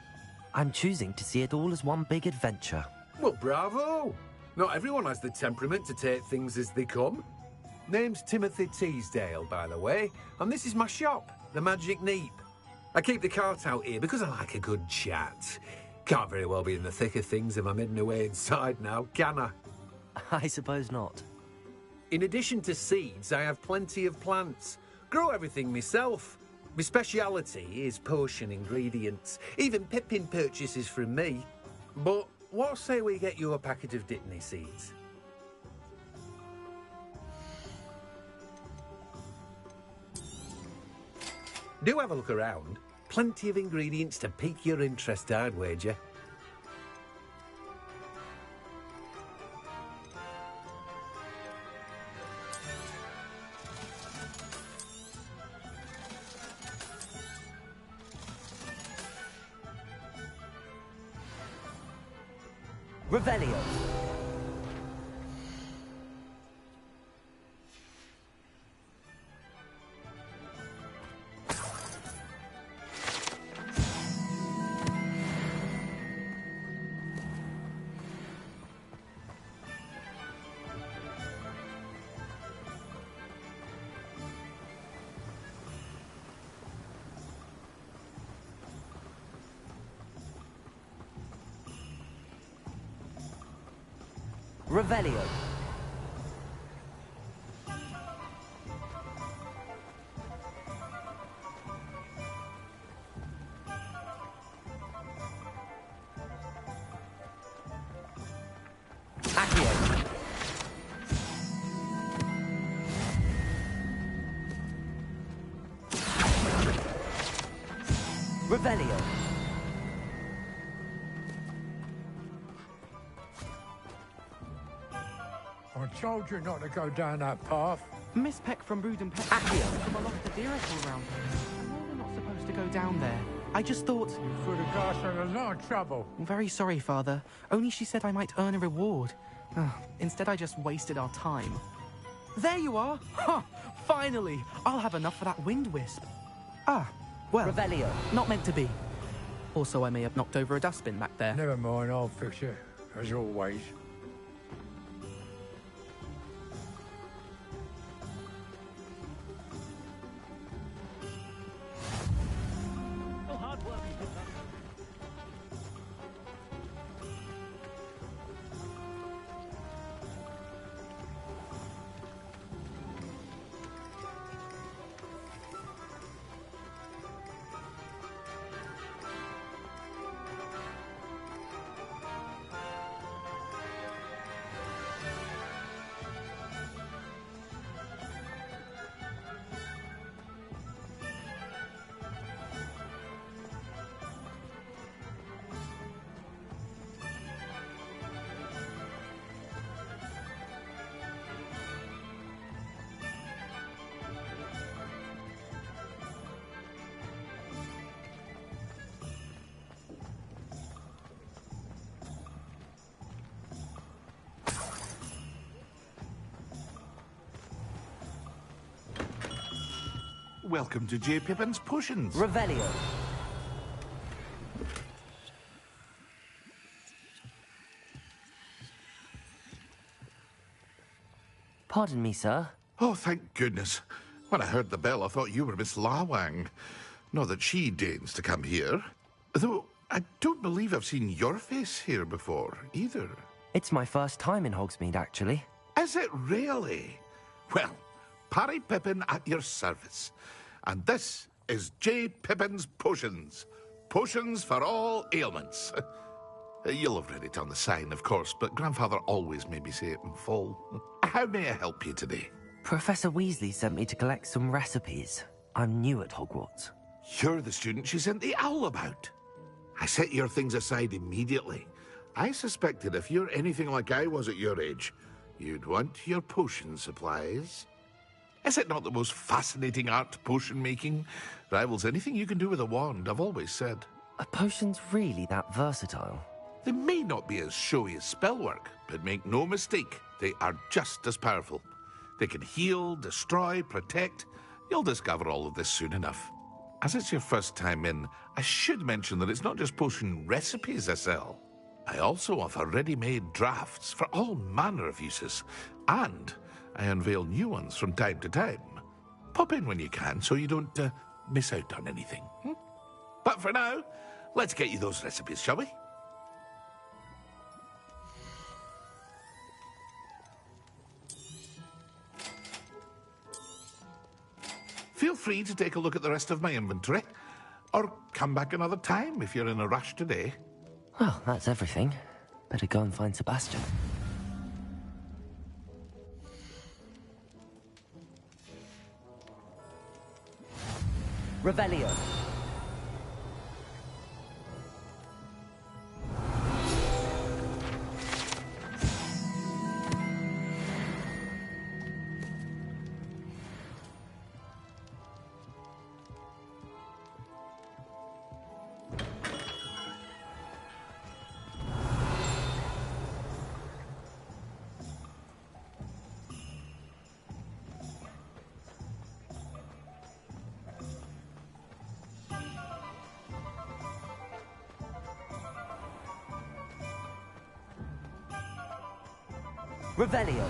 I'm choosing to see it all as one big adventure. Well, bravo. Not everyone has the temperament to take things as they come. Name's Timothy Teasdale, by the way, and this is my shop, the Magic Neep. I keep the cart out here because I like a good chat. Can't very well be in the thick of things if I'm hidden away inside now, can I? I suppose not. In addition to seeds, I have plenty of plants. Grow everything myself. My speciality is potion ingredients. Even Pippin purchases from me. But what say we get you a packet of dittany seeds? Do have a look around. Plenty of ingredients to pique your interest, I'd wager. Revelio. Revelio. Revelio. I told you not to go down that path. Miss Peck from Brood and Peck from Aloft the Dearest all round. I know we're not supposed to go down there. I just thought... You could have got us in a lot of trouble. I'm very sorry, Father. Only she said I might earn a reward. Instead, I just wasted our time. There you are! Ha! Finally! I'll have enough for that wind wisp. Ah, well... Revelio. Not meant to be. Also, I may have knocked over a dustbin back there. Never mind, I'll fix it. As always. Welcome to J. Pippin's Potions. Revelio. Pardon me, sir. Oh, thank goodness. When I heard the bell, I thought you were Miss Lawang. Not that she deigns to come here. Though, I don't believe I've seen your face here before, either. It's my first time in Hogsmeade, actually. Is it really? Well, Parry Pippin at your service. And this is J. Pippin's Potions. Potions for all ailments. You'll have read it on the sign, of course, but Grandfather always made me say it in full. How may I help you today? Professor Weasley sent me to collect some recipes. I'm new at Hogwarts. You're the student she sent the owl about. I set your things aside immediately. I suspected if you're anything like I was at your age, you'd want your potion supplies. Is it not the most fascinating art, potion making? Rivals anything you can do with a wand, I've always said. Are potions really that versatile? They may not be as showy as spellwork, but make no mistake, they are just as powerful. They can heal, destroy, protect. You'll discover all of this soon enough. As it's your first time in, I should mention that it's not just potion recipes I sell. I also offer ready-made drafts for all manner of uses, and I unveil new ones from time to time. Pop in when you can so you don't miss out on anything. But for now, let's get you those recipes, shall we? Feel free to take a look at the rest of my inventory, or come back another time if you're in a rush today. Well, that's everything. Better go and find Sebastian. Revelio. Revelio.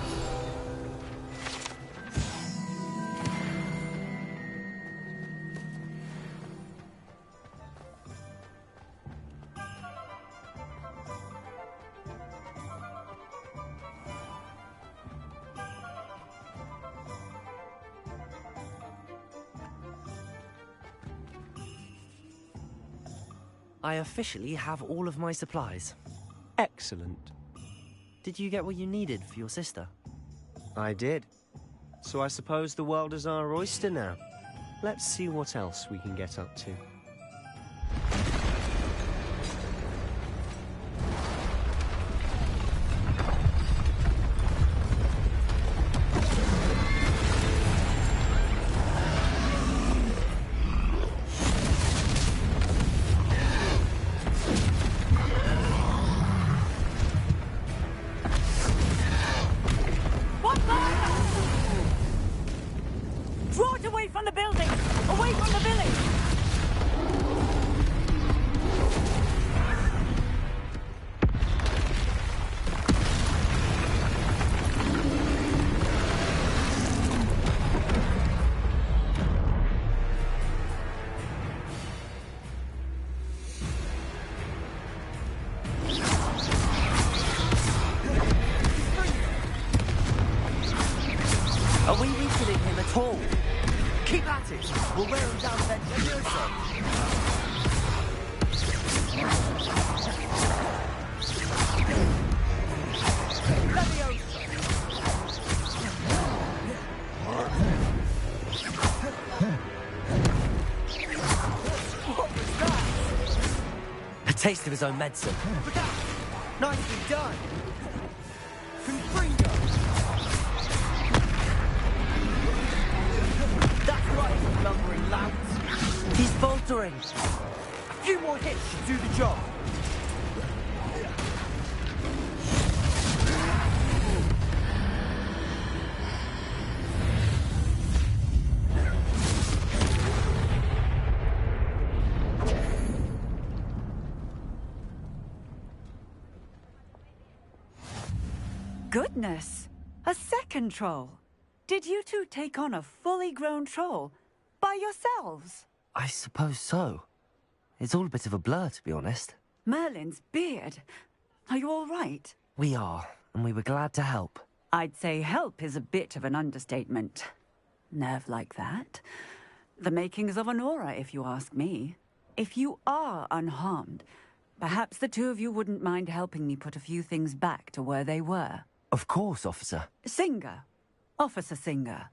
I officially have all of my supplies. Excellent. Did you get what you needed for your sister? I did. So I suppose the world is our oyster now. Let's see what else we can get up to. Take on the village! Are we weakening him at all? Keep at it! We'll wear him down Leviosa! A taste of his own medicine. Nicely done! Confringo! That's right, you lumbering louts! He's faltering! A few more hits should do the job! Goodness! A second troll! Did you two take on a fully grown troll? By yourselves? I suppose so. It's all a bit of a blur, to be honest. Merlin's beard. Are you all right? We are, and we were glad to help. I'd say help is a bit of an understatement. Nerve like that. The makings of an aura, if you ask me. If you are unharmed, perhaps the two of you wouldn't mind helping me put a few things back to where they were. Of course, officer. Singer. Officer Singer.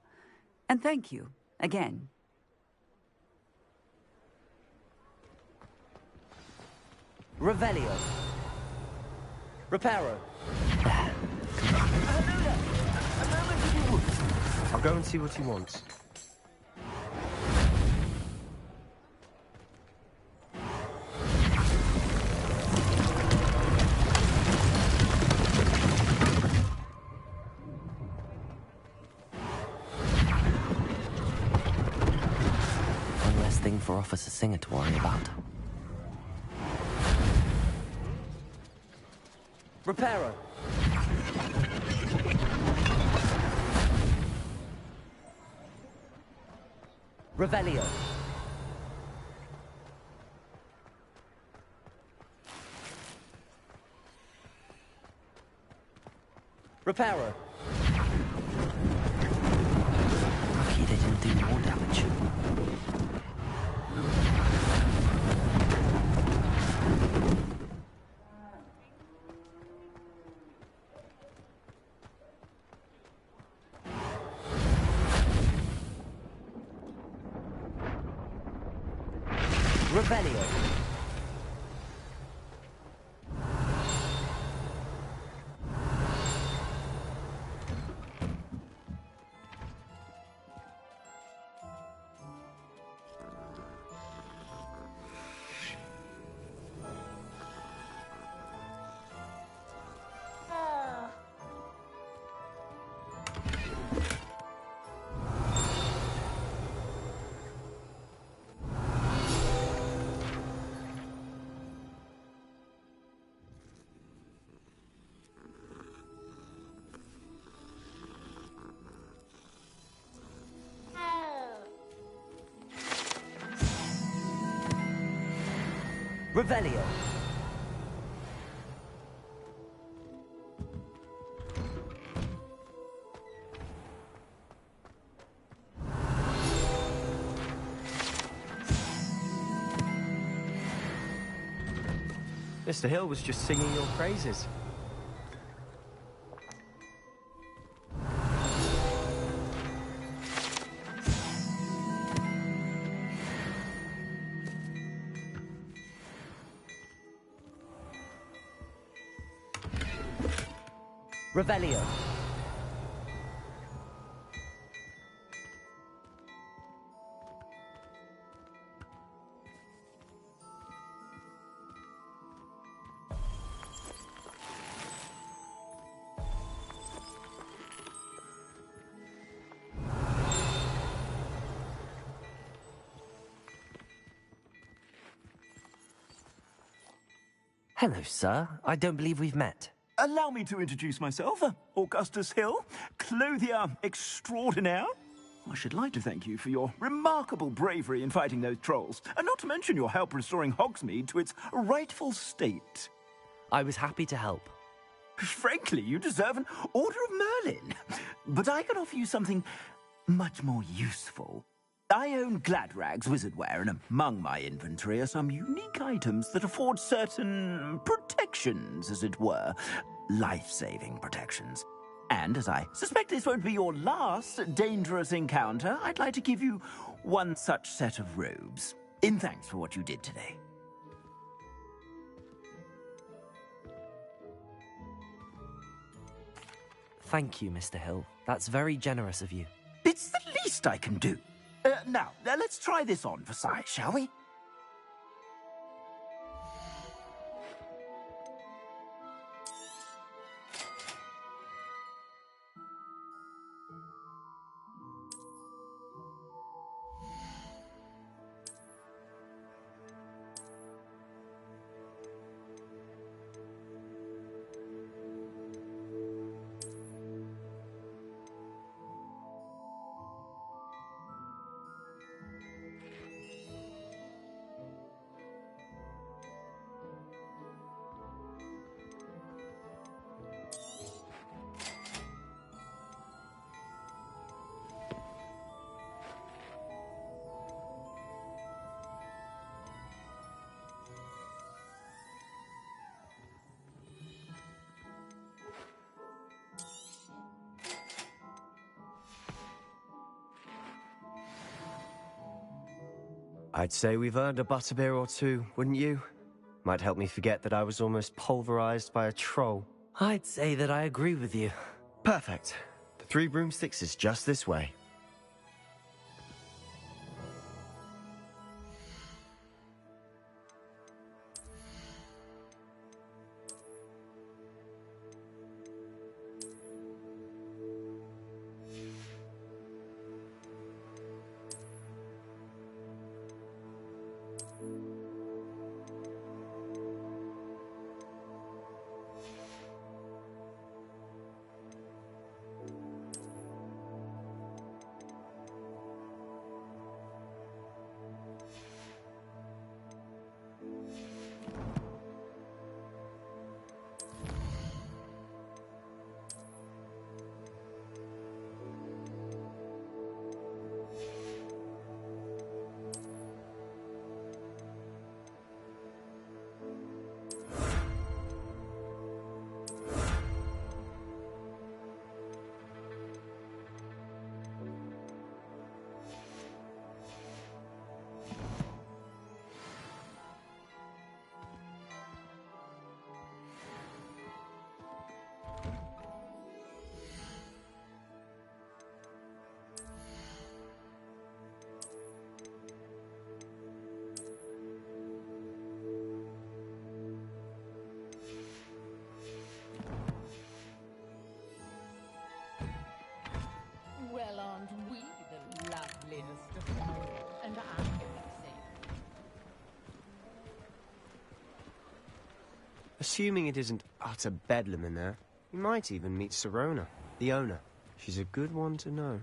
And thank you, again. Revelio. Reparo. I'll go and see what he wants. One less thing for Officer Singer to worry about. Reparo. Revelio. Reparo. Lucky they didn't do more damage. Revelio. Revelio. Mr. Hill was just singing your praises. Revelio. Hello, sir. I don't believe we've met. Allow me to introduce myself, Augustus Hill, clothier extraordinaire. I should like to thank you for your remarkable bravery in fighting those trolls, and not to mention your help restoring Hogsmeade to its rightful state. I was happy to help. Frankly, you deserve an Order of Merlin. But I can offer you something much more useful. I own Gladrag's wizardware, and among my inventory are some unique items that afford certain protections, as it were. Life-saving protections. And as I suspect this won't be your last dangerous encounter, I'd like to give you one such set of robes, in thanks for what you did today. Thank you, Mr. Hill. That's very generous of you. It's the least I can do. Now, let's try this on for size, shall we? I'd say we've earned a butterbeer or two, wouldn't you? Might help me forget that I was almost pulverized by a troll. I'd say that I agree with you. Perfect. The 3 broomsticks is just this way. Well, aren't we the loveliest of them all? And I'm safe. Assuming it isn't utter bedlam in there, you might even meet Sirona, the owner. She's a good one to know.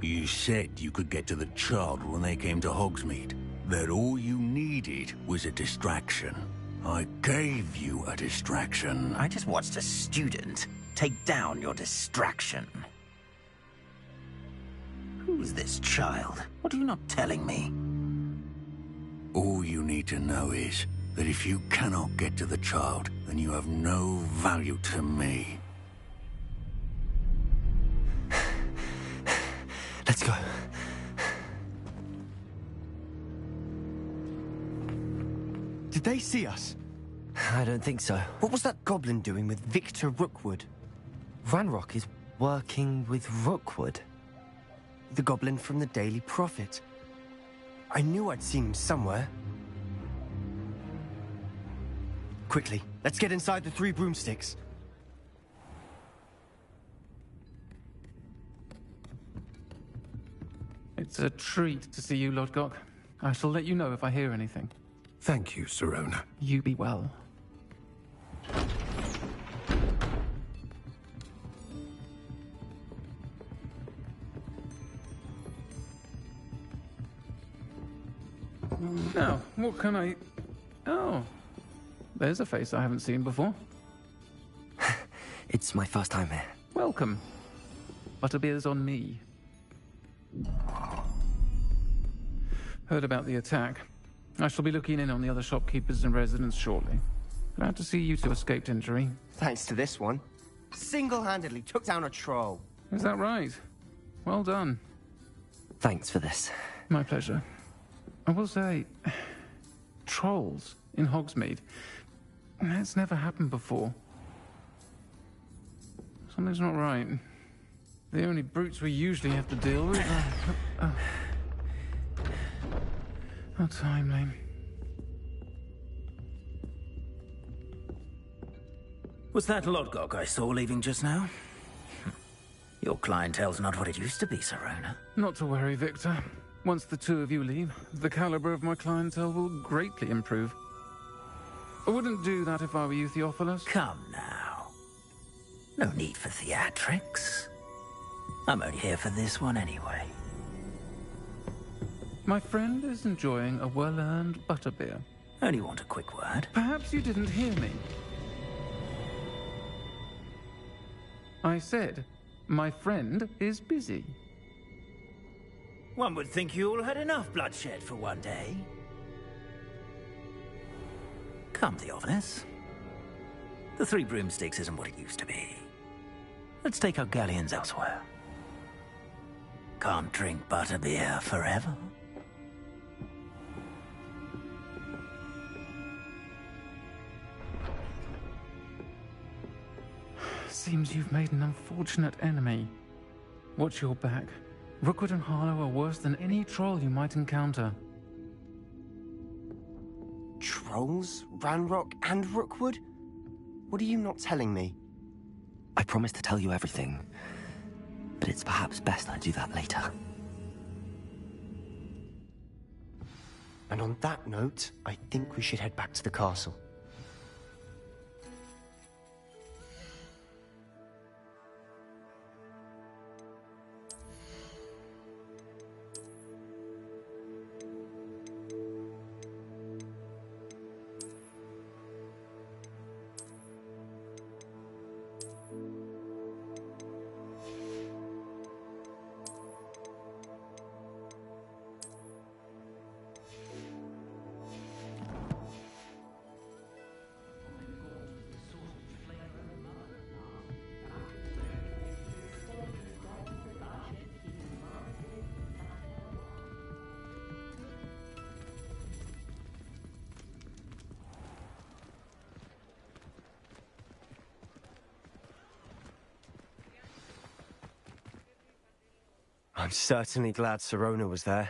You said you could get to the child when they came to Hogsmeade. That all you needed was a distraction. I gave you a distraction. I just watched a student take down your distraction. Who's this child? What are you not telling me? All you need to know is that if you cannot get to the child, then you have no value to me. Let's go. Did they see us? I don't think so. What was that goblin doing with Victor Rookwood? Ranrock is working with Rookwood. The goblin from the Daily Prophet. I knew I'd seen him somewhere. Quickly, let's get inside the 3 broomsticks. It's a treat to see you, Lodgok. I shall let you know if I hear anything. Thank you, Sirona. You be well. Now, what can I... Oh, there's a face I haven't seen before. It's my first time here. Welcome. Butterbeer's on me. Heard about the attack. I shall be looking in on the other shopkeepers and residents shortly. Glad to see you two escaped injury. Thanks to this one. Single-handedly took down a troll. Is that right? Well done. Thanks for this. My pleasure. I will say, trolls in Hogsmeade. That's never happened before. Something's not right. The only brutes we usually have to deal with are... How timely. Was that Lodgok I saw leaving just now? Your clientele's not what it used to be, Sirona. Not to worry, Victor. Once the 2 of you leave, the caliber of my clientele will greatly improve. I wouldn't do that if I were you, Theophilus. Come now. No need for theatrics. I'm only here for this one anyway. My friend is enjoying a well-earned butterbeer. Only want a quick word. Perhaps you didn't hear me. I said, my friend is busy. One would think you all had enough bloodshed for one day. Come, Theophilus. The 3 broomsticks isn't what it used to be. Let's take our galleons elsewhere. Can't drink butterbeer forever. Seems you've made an unfortunate enemy. Watch your back. Rookwood and Harlow are worse than any troll you might encounter. Trolls? Ranrock and Rookwood? What are you not telling me? I promised to tell you everything, but it's perhaps best I do that later. And on that note, I think we should head back to the castle. I'm certainly glad Sirona was there.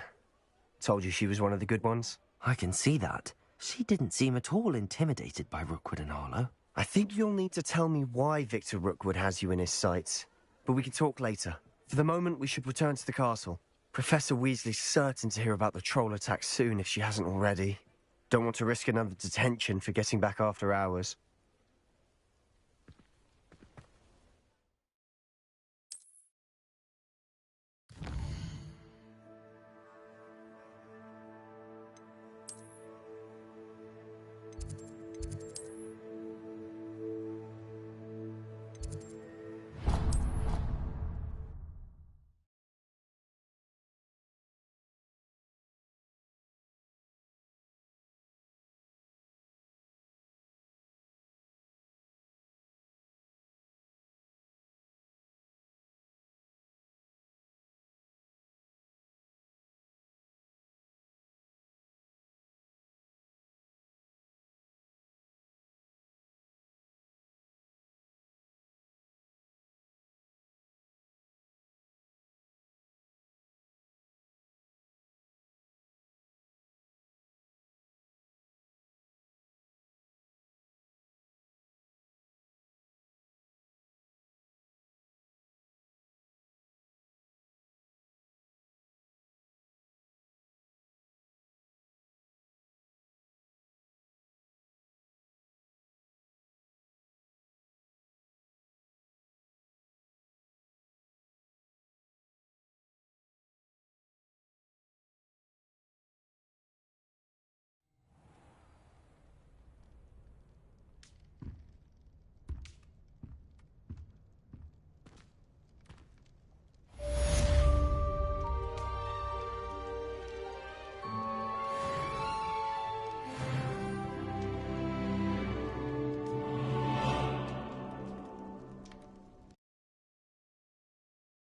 Told you she was one of the good ones. I can see that. She didn't seem at all intimidated by Rookwood and Harlow. I think you'll need to tell me why Victor Rookwood has you in his sights. But we can talk later. For the moment, we should return to the castle. Professor Weasley's certain to hear about the troll attack soon if she hasn't already. Don't want to risk another detention for getting back after hours.